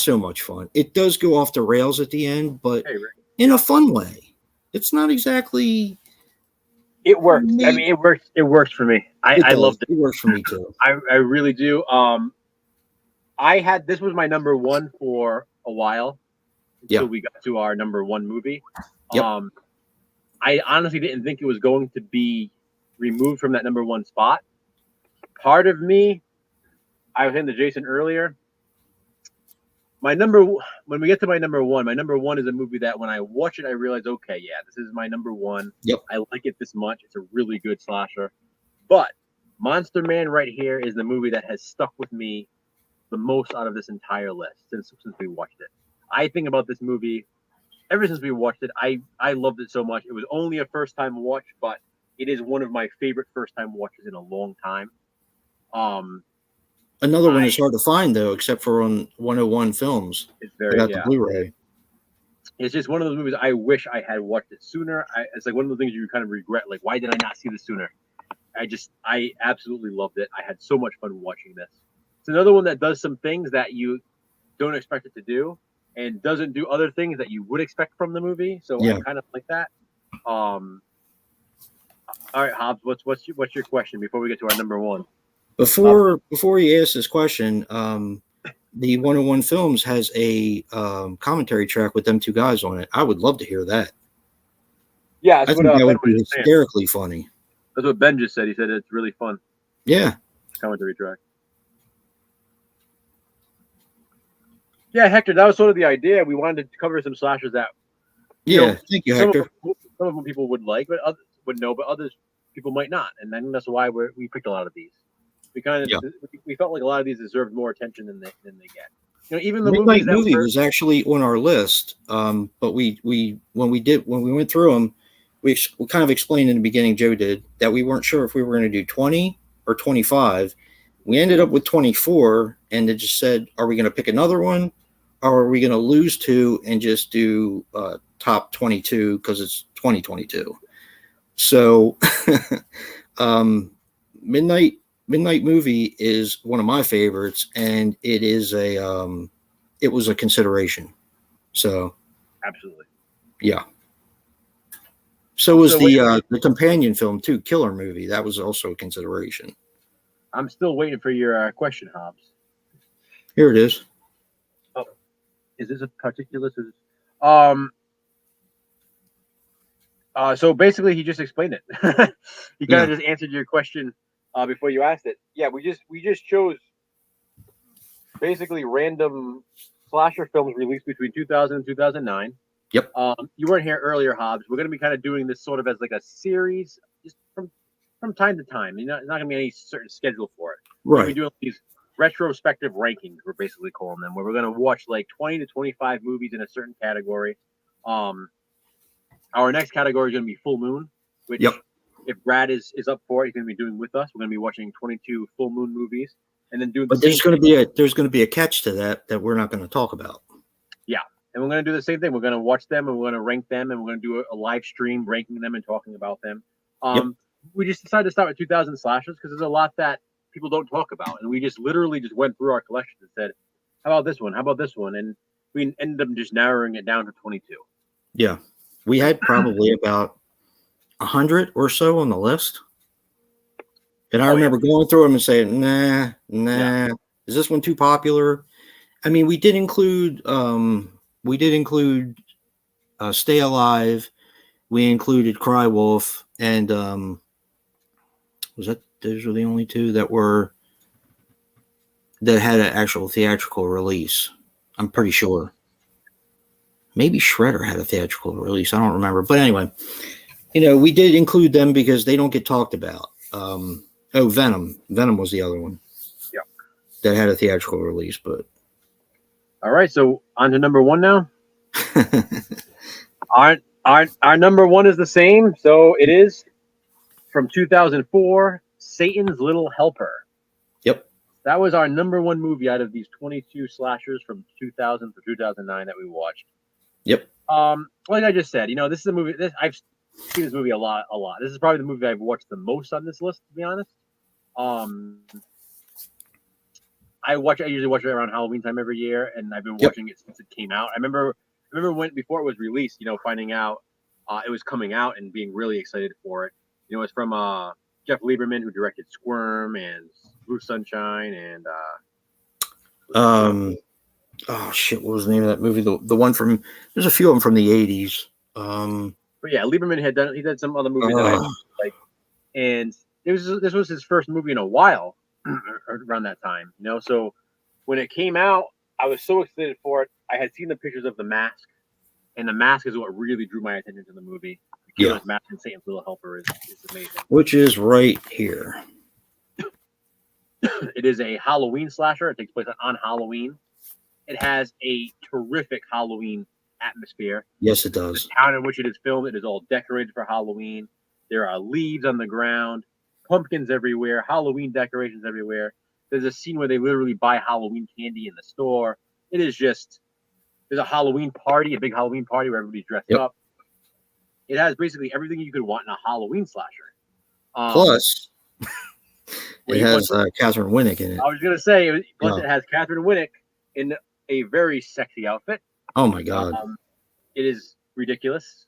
so much fun. It does go off the rails at the end, but in a fun way. It's not exactly. It works. I mean, it works. It works for me. I loved it. It works for me too. I really do. This was my number 1 for a while. Until we got to our number 1 movie. Yep. I honestly didn't think it was going to be removed from that number 1 spot. Part of me, I was saying to Jason earlier, when we get to my number 1 is a movie that when I watch it, I realize, okay, yeah, this is my number 1. Yep. I like it this much. It's a really good slasher. But Monster Man right here is the movie that has stuck with me the most out of this entire list since we watched it. I think about this movie ever since we watched it. I loved it so much. It was only a first time watch, but it is one of my favorite first time watches in a long time. Another one is hard to find though, except for on 101 Films. It's very the Blu-ray. It's just one of those movies I wish I had watched it sooner. It's like one of the things you kind of regret, like, why did I not see this sooner? I absolutely loved it. I had so much fun watching this. It's another one that does some things that you don't expect it to do, and doesn't do other things that you would expect from the movie. So I kind of like that. All right, Hobbs, what's your question before we get to our number 1? Before you ask this question, the 101 Films has a commentary track with them two guys on it. I would love to hear that. Yeah, I think that would be hysterically funny. That's what Ben just said. He said it's really fun. Yeah. Commentary track. Yeah, Hector, that was sort of the idea. We wanted to cover some slashers that. Thank you, Hector. Some of them people would like, but others would know, but others people might not, and then that's why we picked a lot of these. We we felt like a lot of these deserved more attention than they get. Even the Midnight movie was actually on our list, but when we went through them, we kind of explained in the beginning. Joe did that we weren't sure if we were going to do 20 or 25. We ended up with 24, and they just said, are we going to pick another one, or are we going to lose 2 and just do top 22 because it's 2022? So Midnight Movie is one of my favorites, and it is it was a consideration. So Absolutely. yeah. So was the companion film too, Killer Movie. That was also a consideration. I'm still waiting for your question, Hobbs. Here it is. Oh, is this a particular? So basically, he just explained it. He kind of just answered your question before you asked it. Yeah, we just chose basically random slasher films released between 2000 and 2009. Yep. You weren't here earlier, Hobbs. We're going to be kind of doing this sort of as like a series, just from time to time. You know, it's not going to be any certain schedule for it. We're going to be doing these retrospective rankings. We're basically calling them, where we're going to watch like 20 to 25 movies in a certain category. Our next category is going to be Full Moon, which if Brad is up for it, he's going to be doing with us. We're going to be watching 22 Full Moon movies, and then doing. But there's going to be a catch to that we're not going to talk about. Yeah, and we're going to do the same thing. We're going to watch them, and we're going to rank them, and we're going to do a live stream ranking them and talking about them. We just decided to start with 2000 slashers because there's a lot that people don't talk about, and we just literally just went through our collection and said, "How about this one? How about this one?" And we ended up just narrowing it down to 22. Yeah. We had probably about 100 or so on the list. And I remember going through them and saying, nah. Yeah. Is this one too popular? I mean, we did include Stay Alive. We included Cry Wolf, and those were the only 2 that had an actual theatrical release. I'm pretty sure. Maybe Shredder had a theatrical release. I don't remember. But anyway, we did include them because they don't get talked about. Venom. Venom was the other one. Yeah. That had a theatrical release. But all right, so on to number 1 now. Our number 1 is the same. So it is from 2004, Satan's Little Helper. Yep. That was our number 1 movie out of these 22 slashers from 2000 to 2009 that we watched. Yep. Like I just said, this is a movie. I've seen this movie a lot. This is probably the movie I've watched the most on this list, to be honest. I usually watch it around Halloween time every year, and I've been watching it since it came out. I remember when before it was released, finding out it was coming out and being really excited for it. It's from Jeff Lieberman, who directed Squirm and Blue Sunshine, and oh shit, what was the name of that movie? The one from, there's a few of them from the 80s. But yeah, Lieberman he did some other movies that I like, and this was his first movie in a while around that time, So when it came out, I was so excited for it. I had seen the pictures of The Mask, and The Mask is what really drew my attention to the movie. The Killer's Mask and Satan's Little Helper is amazing. Which is right here. It is a Halloween slasher. It takes place on Halloween. It has a terrific Halloween atmosphere. Yes, it does. The town in which it is filmed, it is all decorated for Halloween. There are leaves on the ground, pumpkins everywhere, Halloween decorations everywhere. There's a scene where they literally buy Halloween candy in the store. It is just, there's a Halloween party, a big Halloween party where everybody's dressed up. It has basically everything you could want in a Halloween slasher. Plus, it has Catherine Winnick in it. I was going to say, it has Catherine Winnick in a very sexy outfit. Oh my God. It is ridiculous.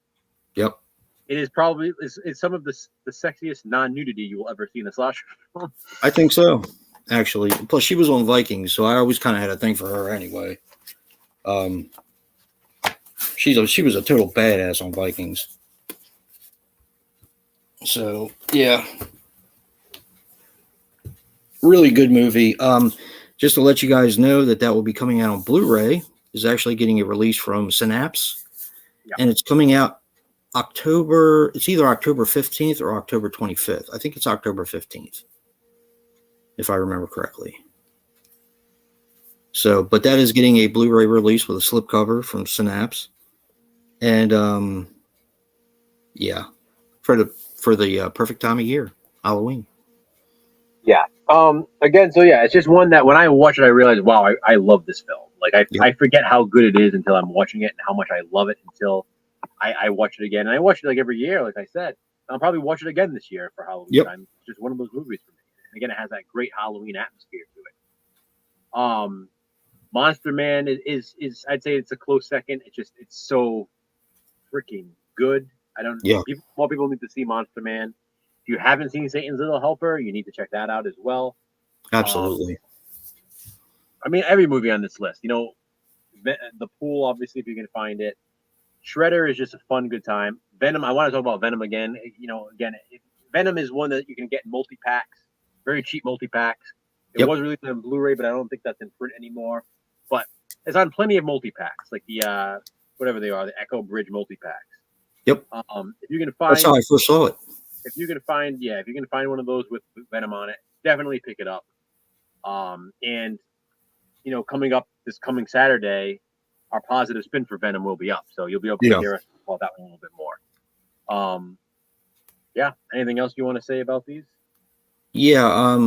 Yep. It is probably it's some of the sexiest non-nudity you will ever see in a slasher film. I think so, actually. Plus, she was on Vikings, so I always kind of had a thing for her anyway. She was a total badass on Vikings. So yeah, really good movie. Just to let you guys know that will be coming out on Blu-ray. Is actually getting a release from Synapse, and it's coming out it's either October 15th or October 25th. I think it's October 15th, if I remember correctly. So, but that is getting a Blu-ray release with a slipcover from Synapse, and for the perfect time of year, Halloween. Yeah. Again, so yeah, it's just one that when I watch it, I realize, wow, I love this film. Like Yep. I forget how good it is until I'm watching it, and how much I love it until I watch it again. And I watch it like every year, like I said. I'll probably watch it again this year for Halloween Yep. time. It's just one of those movies for me. And again, it has that great Halloween atmosphere to it. Monster Man is I'd say it's a close second. It's so freaking good. I don't Yeah. More people need to see Monster Man. If you haven't seen Satan's Little Helper, you need to check that out as well. Absolutely. I mean, every movie on this list, the Pool, obviously, if you can find it. Shredder is just a fun, good time. Venom, I want to talk about Venom again. Again, Venom is one that you can get in multi packs, very cheap multi packs. It Yep. was released on Blu-ray, but I don't think that's in print anymore. But it's on plenty of multi packs, like the whatever they are, the Echo Bridge multi packs. Yep. If you can That's how find, I first saw it. if you can find one of those with Venom on it, definitely pick it up. And coming up this coming Saturday, our positive spin for Venom will be up, so you'll be able to Yeah. hear us talk about that one a little bit more. Yeah. Anything else you want to say about these? Yeah.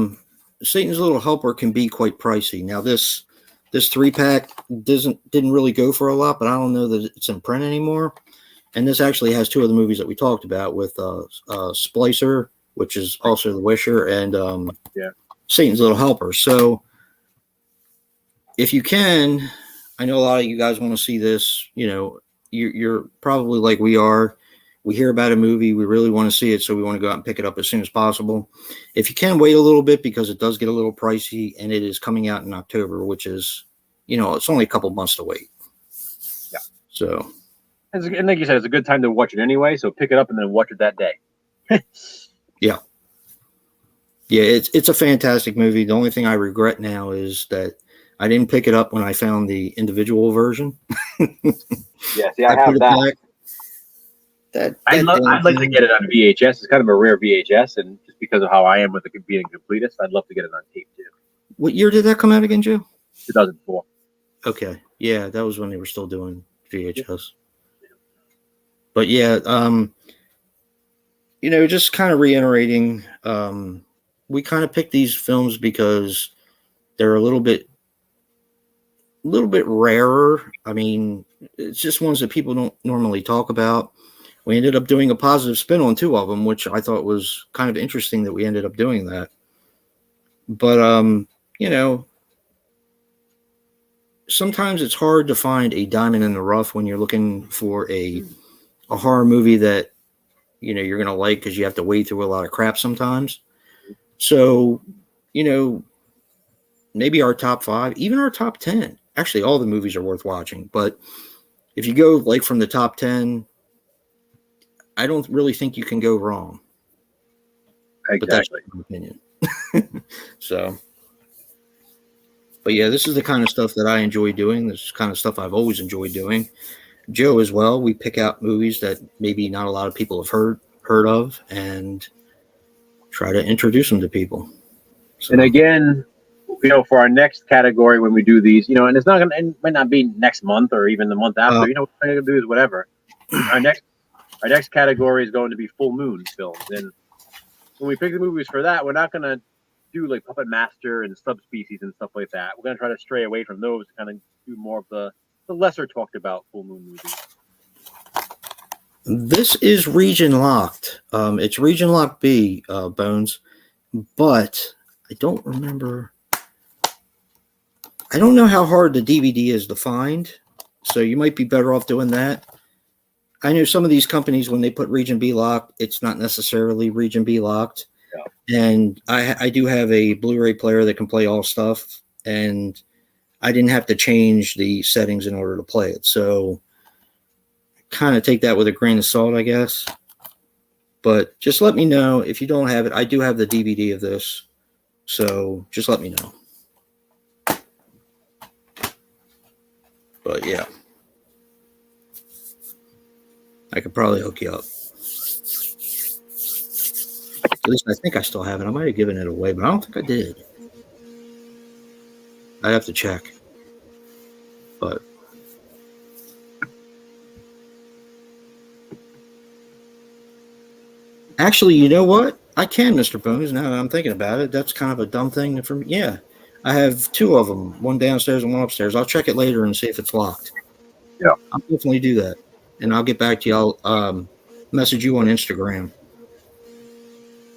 Satan's Little Helper can be quite pricey. Now this 3-pack didn't really go for a lot, but I don't know that it's in print anymore. And this actually has two of the movies that we talked about with Splicer, which is also The Wisher, and Yeah. Satan's Little Helper. So if you can, I know a lot of you guys want to see this. You're probably like we are. We hear about a movie, we really want to see it, so we want to go out and pick it up as soon as possible. If you can wait a little bit, because it does get a little pricey, and it is coming out in October, which is, it's only a couple months to wait. Yeah. So. And like you said, it's a good time to watch it anyway, so pick it up and then watch it that day. Yeah. Yeah, it's a fantastic movie. The only thing I regret now is that I didn't pick it up when I found the individual version. Yeah, see, I have that. I'd like to get it on VHS. It's kind of a rare VHS, and just because of how I am with it being a completist, I'd love to get it on tape too. What year did that come out again, Joe? 2004. Okay, yeah, that was when they were still doing VHS. But yeah, just kind of reiterating, we kind of picked these films because they're a little bit rarer. I mean, it's just ones that people don't normally talk about. We ended up doing a positive spin on two of them, which I thought was kind of interesting that we ended up doing that. But, sometimes it's hard to find a diamond in the rough when you're looking for a horror movie that, you're going to like, because you have to wade through a lot of crap sometimes. So, maybe our top 5, even our top 10, actually all the movies are worth watching. But if you go like from the top 10, I don't really think you can go wrong. Exactly. But that's my opinion. So, but yeah, this is the kind of stuff that I enjoy doing. This is the kind of stuff I've always enjoyed doing. Joe as well. We pick out movies that maybe not a lot of people have heard of, and try to introduce them to people. So. And again, for our next category when we do these, and it's not gonna, it might not be next month or even the month after. What we're gonna do is whatever. Our next category is going to be full moon films, and when we pick the movies for that, we're not gonna do like Puppet Master and Subspecies and stuff like that. We're gonna try to stray away from those, kind of do more of the lesser talked about full moon movies. This is region locked. It's region locked B, Bones, but I don't remember. I don't know how hard the DVD is to find, so you might be better off doing that. I know some of these companies, when they put region B locked, it's not necessarily region B locked. Yeah. And I do have a Blu-ray player that can play all stuff, and I didn't have to change the settings in order to play it. So kind of take that with a grain of salt, I guess. But just let me know if you don't have it. I do have the DVD of this, so just let me know. But yeah, I could probably hook you up. At least I think I still have it. I might have given it away, but I don't think I did. I'd have to check. But actually, you know what? I can, Mr. Bones. Now that I'm thinking about it, that's kind of a dumb thing for me. Yeah, I have two of them, one downstairs and one upstairs. I'll check it later and see if it's locked. Yeah. I'll definitely do that, and I'll get back to you. I'll message you on Instagram.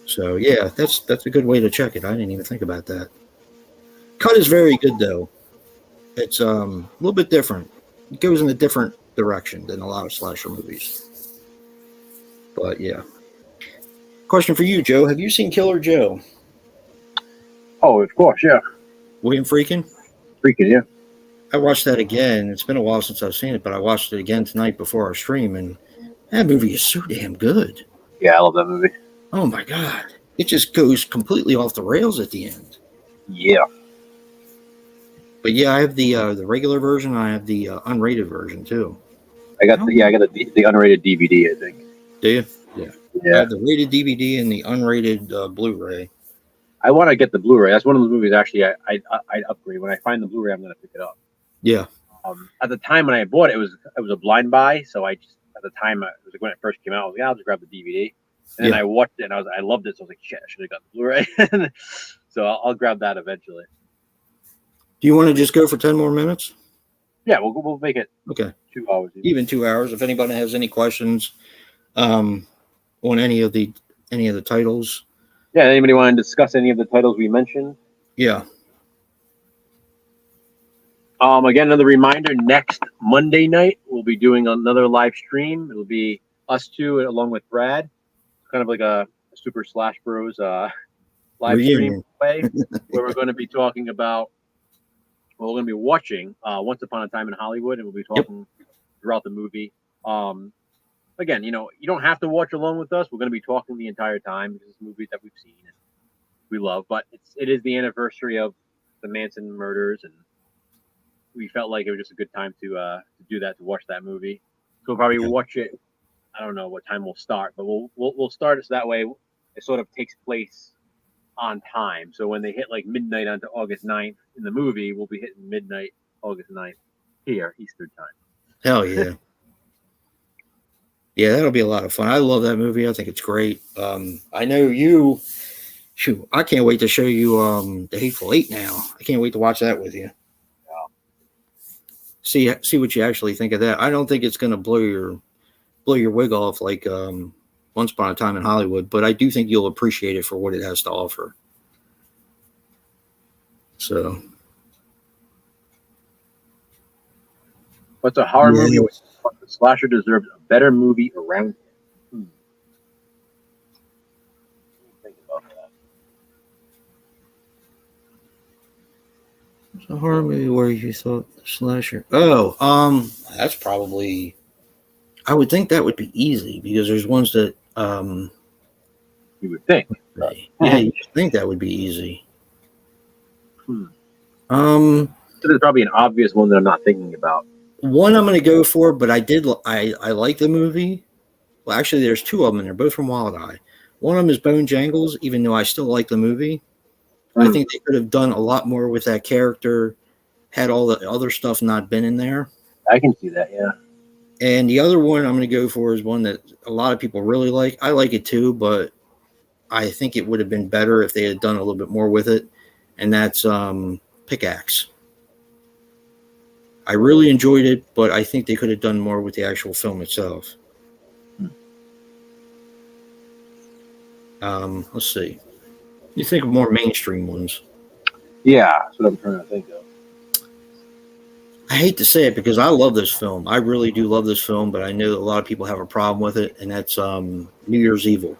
So yeah, that's a good way to check it. I didn't even think about that. Cut is very good though. It's a little bit different. It goes in a different direction than a lot of slasher movies. But yeah. Question for you, Joe. Have you seen Killer Joe? Oh, of course, yeah. William Freakin? Freaking, yeah. I watched that again. It's been a while since I've seen it, but I watched it again tonight before our stream, and that movie is so damn good. Yeah, I love that movie. Oh my god. It just goes completely off the rails at the end. Yeah. But yeah, I have the regular version. I have the unrated version too. I got the unrated DVD, I think. Do you? Yeah. I Yeah. have the rated DVD and the unrated Blu-ray. I want to get the Blu-ray. That's one of the movies actually I'd upgrade. When I find the Blu-ray, I'm going to pick it up. Yeah. At the time when I bought it, it was a blind buy. So I just, at the time, it was like when it first came out, I was like, I'll just grab the DVD. And then I watched it and I loved it. So I was like, shit, I should have got the Blu-ray. So I'll grab that eventually. Do you want to just go for 10 more minutes? Yeah, we'll make it Okay. 2 hours. Even 2 hours. If anybody has any questions on any of the titles. Yeah, anybody want to discuss any of the titles we mentioned? Yeah. Again, another reminder, next Monday night, we'll be doing another live stream. It'll be us two along with Brad. It's kind of like a Super Slash Bros live stream way, where we're going to be talking about, well, we're going to be watching Once Upon a Time in Hollywood, and we'll be talking throughout the movie. Again, you don't have to watch along with us. We're going to be talking the entire time because it's movies that we've seen and we love. But it is the anniversary of the Manson murders, and we felt like it was just a good time to do that, to watch that movie. So we'll probably watch it. I don't know what time we'll start, but we'll start it so that way it sort of takes place on time. So when they hit like midnight onto August 9th in the movie, we'll be hitting midnight August 9th here, Eastern time. Hell yeah. Yeah, that'll be a lot of fun. I love that movie. I think it's great. I know you. Shoot, I can't wait to show you The Hateful Eight now. I can't wait to watch that with you. Yeah. See what you actually think of that. I don't think it's going to blow your wig off like Once Upon a Time in Hollywood, but I do think you'll appreciate it for what it has to offer. So, what's a horror movie? The slasher deserves a better movie around him. Think about that. It's a horror movie where you thought the slasher. Oh, that's probably. I would think that would be easy because there's ones that. You would think. Yeah, you would think that would be easy. So there's probably an obvious one that I'm not thinking about. One I'm going to go for, but I like the movie. Well, actually, there's two of them, and they're both from Wild Eye. One of them is Bone Jangles, even though I still like the movie. I think they could have done a lot more with that character had all the other stuff not been in there. I can see that, yeah. And the other one I'm going to go for is one that a lot of people really like. I like it too, but I think it would have been better if they had done a little bit more with it, and that's Pickaxe. I really enjoyed it, but I think they could have done more with the actual film itself. Let's see. You think of more mainstream ones. Yeah, that's what I'm trying to think of. I hate to say it because I love this film. I really do love this film, but I know that a lot of people have a problem with it, and that's New Year's Evil.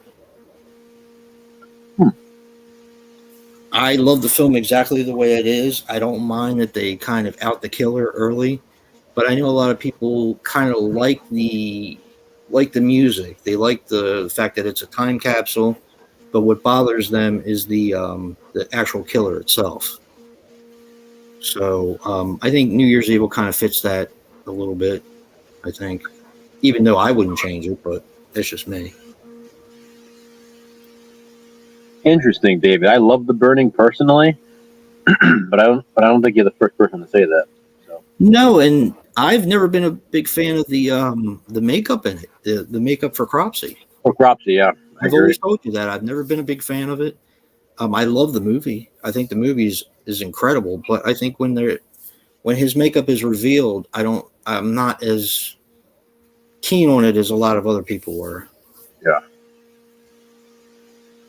I love the film exactly the way it is. I don't mind that they kind of out the killer early, but I know a lot of people kind of like the music. They like the fact that it's a time capsule, but what bothers them is the actual killer itself. So I think New Year's Evil kind of fits that a little bit, I think, even though I wouldn't change it, but that's just me. Interesting, David. I love The Burning personally, but I don't think you're the first person to say that. So. No, and I've never been a big fan of the makeup in it, the makeup for Cropsey. For Cropsey, yeah, I've always told you that. I've never been a big fan of it. I love the movie. I think the movie is incredible, but I think when his makeup is revealed, I'm not as keen on it as a lot of other people were. Yeah.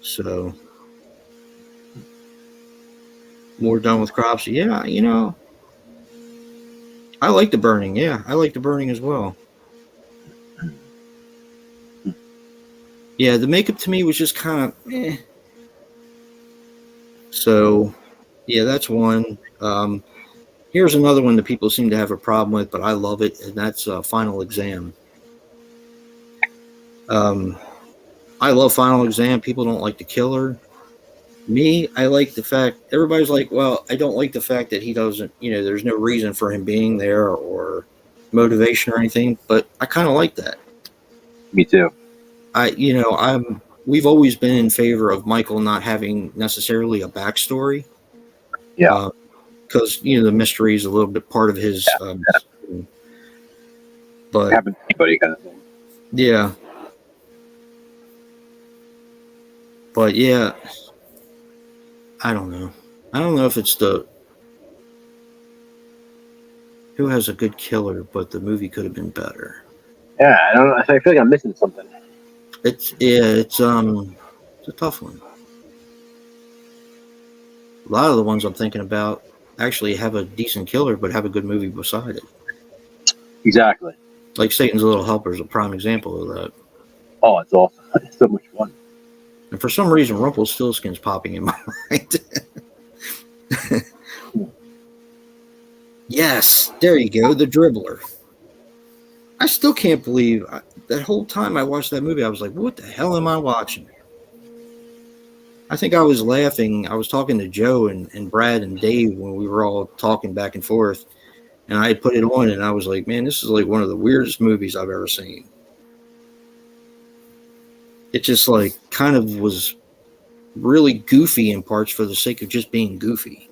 So more done with crops. Yeah, I like The Burning. Yeah, I like The Burning as well. Yeah, the makeup to me was just kind of eh. So, yeah, that's one. Here's another one that people seem to have a problem with, but I love it, and that's Final Exam. I love Final Exam. People don't like the killer. Me, I like the fact everybody's like, well, I don't like the fact that he doesn't, there's no reason for him being there or motivation or anything, but I kind of like that. Me too. We've always been in favor of Michael not having necessarily a backstory. Yeah. Because, the mystery is a little bit part of his, but happens to anybody kind of thing. Yeah. But yeah, I don't know. I don't know if it's who has a good killer, but the movie could have been better. Yeah, I don't know. I feel like I'm missing something. It's a tough one. A lot of the ones I'm thinking about actually have a decent killer, but have a good movie beside it. Exactly. Like Satan's Little Helper is a prime example of that. Oh, it's awesome. It's so much fun. And for some reason, Rumpelstiltskin's popping in my mind. Yes, there you go, the dribbler. I still can't believe that whole time I watched that movie, I was like, what the hell am I watching? I think I was laughing. I was talking to Joe and Brad and Dave when we were all talking back and forth. And I had put it on and I was like, man, this is like one of the weirdest movies I've ever seen. It just like kind of was really goofy in parts for the sake of just being goofy.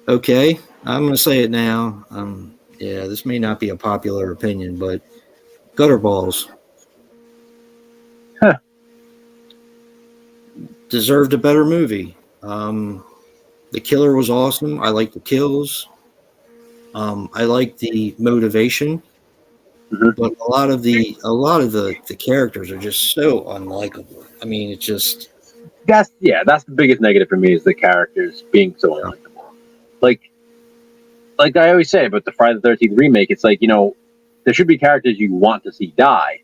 Okay, I'm going to say it now. Yeah, this may not be a popular opinion, but Gutterballs deserved a better movie. The killer was awesome. I like the kills. I like the motivation, but a lot of the characters are just so unlikable. I mean, it's just that's the biggest negative for me is the characters being so unlikable. Like I always say about the Friday the 13th remake, it's like, there should be characters you want to see die,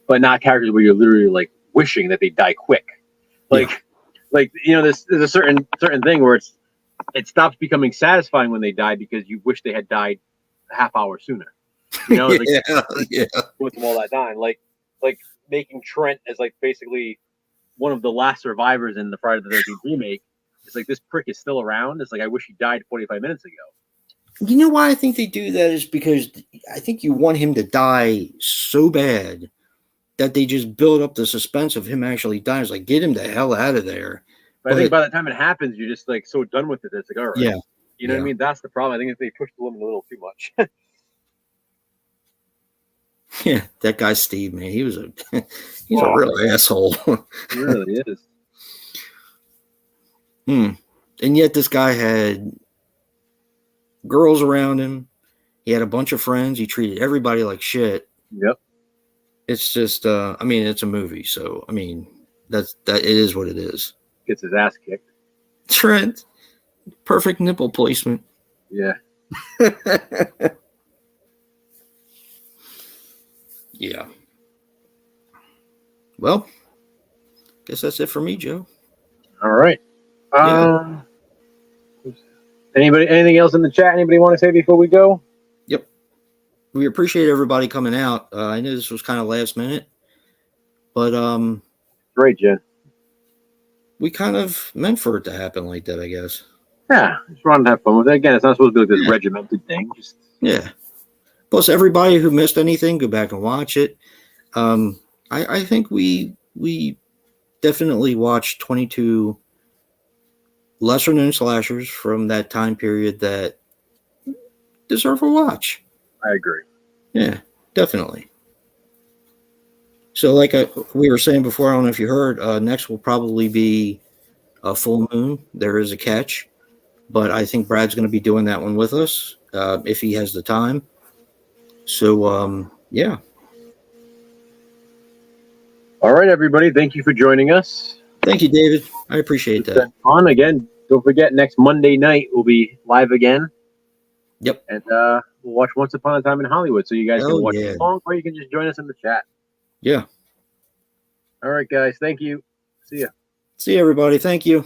but not characters where you're literally like wishing that they die quick. Like there's a certain thing where it stops becoming satisfying when they die because you wish they had died a half hour sooner. With them all that time, like making Trent as like basically one of the last survivors in the Friday the 13th remake. It's like, this prick is still around. It's like, I wish he died 45 minutes ago. You know why I think they do that is because I think you want him to die so bad that they just build up the suspense of him actually dying. It's like, get him the hell out of there. But I think by the time it happens, you're just like so done with it. It's like, all right. Yeah. You know what I mean? That's the problem. I think if they push the limit a little too much. Yeah, that guy Steve, man, he's a real asshole. He really is. And yet this guy had girls around him. He had a bunch of friends. He treated everybody like shit. Yep. It's just, it's a movie, so that it is what it is. Gets his ass kicked. Trent, perfect nipple placement. Yeah. Yeah. Well, guess that's it for me, Joe. All right. Yeah. Anything else in the chat? Anybody want to say before we go? Yep. We appreciate everybody coming out. I know this was kind of last minute, but great, Jen. We kind of meant for it to happen like that, I guess. Yeah, just wanted to have fun with it. Again, it's not supposed to be like this regimented thing. Yeah. Plus, everybody who missed anything, go back and watch it. I think we definitely watched 22 lesser known slashers from that time period that deserve a watch. I agree. Yeah, definitely. So, like we were saying before, I don't know if you heard, next will probably be a full moon. There is a catch, but I think Brad's going to be doing that one with us if he has the time. So, yeah. All right, everybody. Thank you for joining us. Thank you, David. I appreciate It's that. been fun. Again, don't forget, next Monday night we'll be live again. Yep. And we'll watch Once Upon a Time in Hollywood. So you guys can watch along, or you can just join us in the chat. Yeah. All right, guys. Thank you. See ya. See you, everybody. Thank you.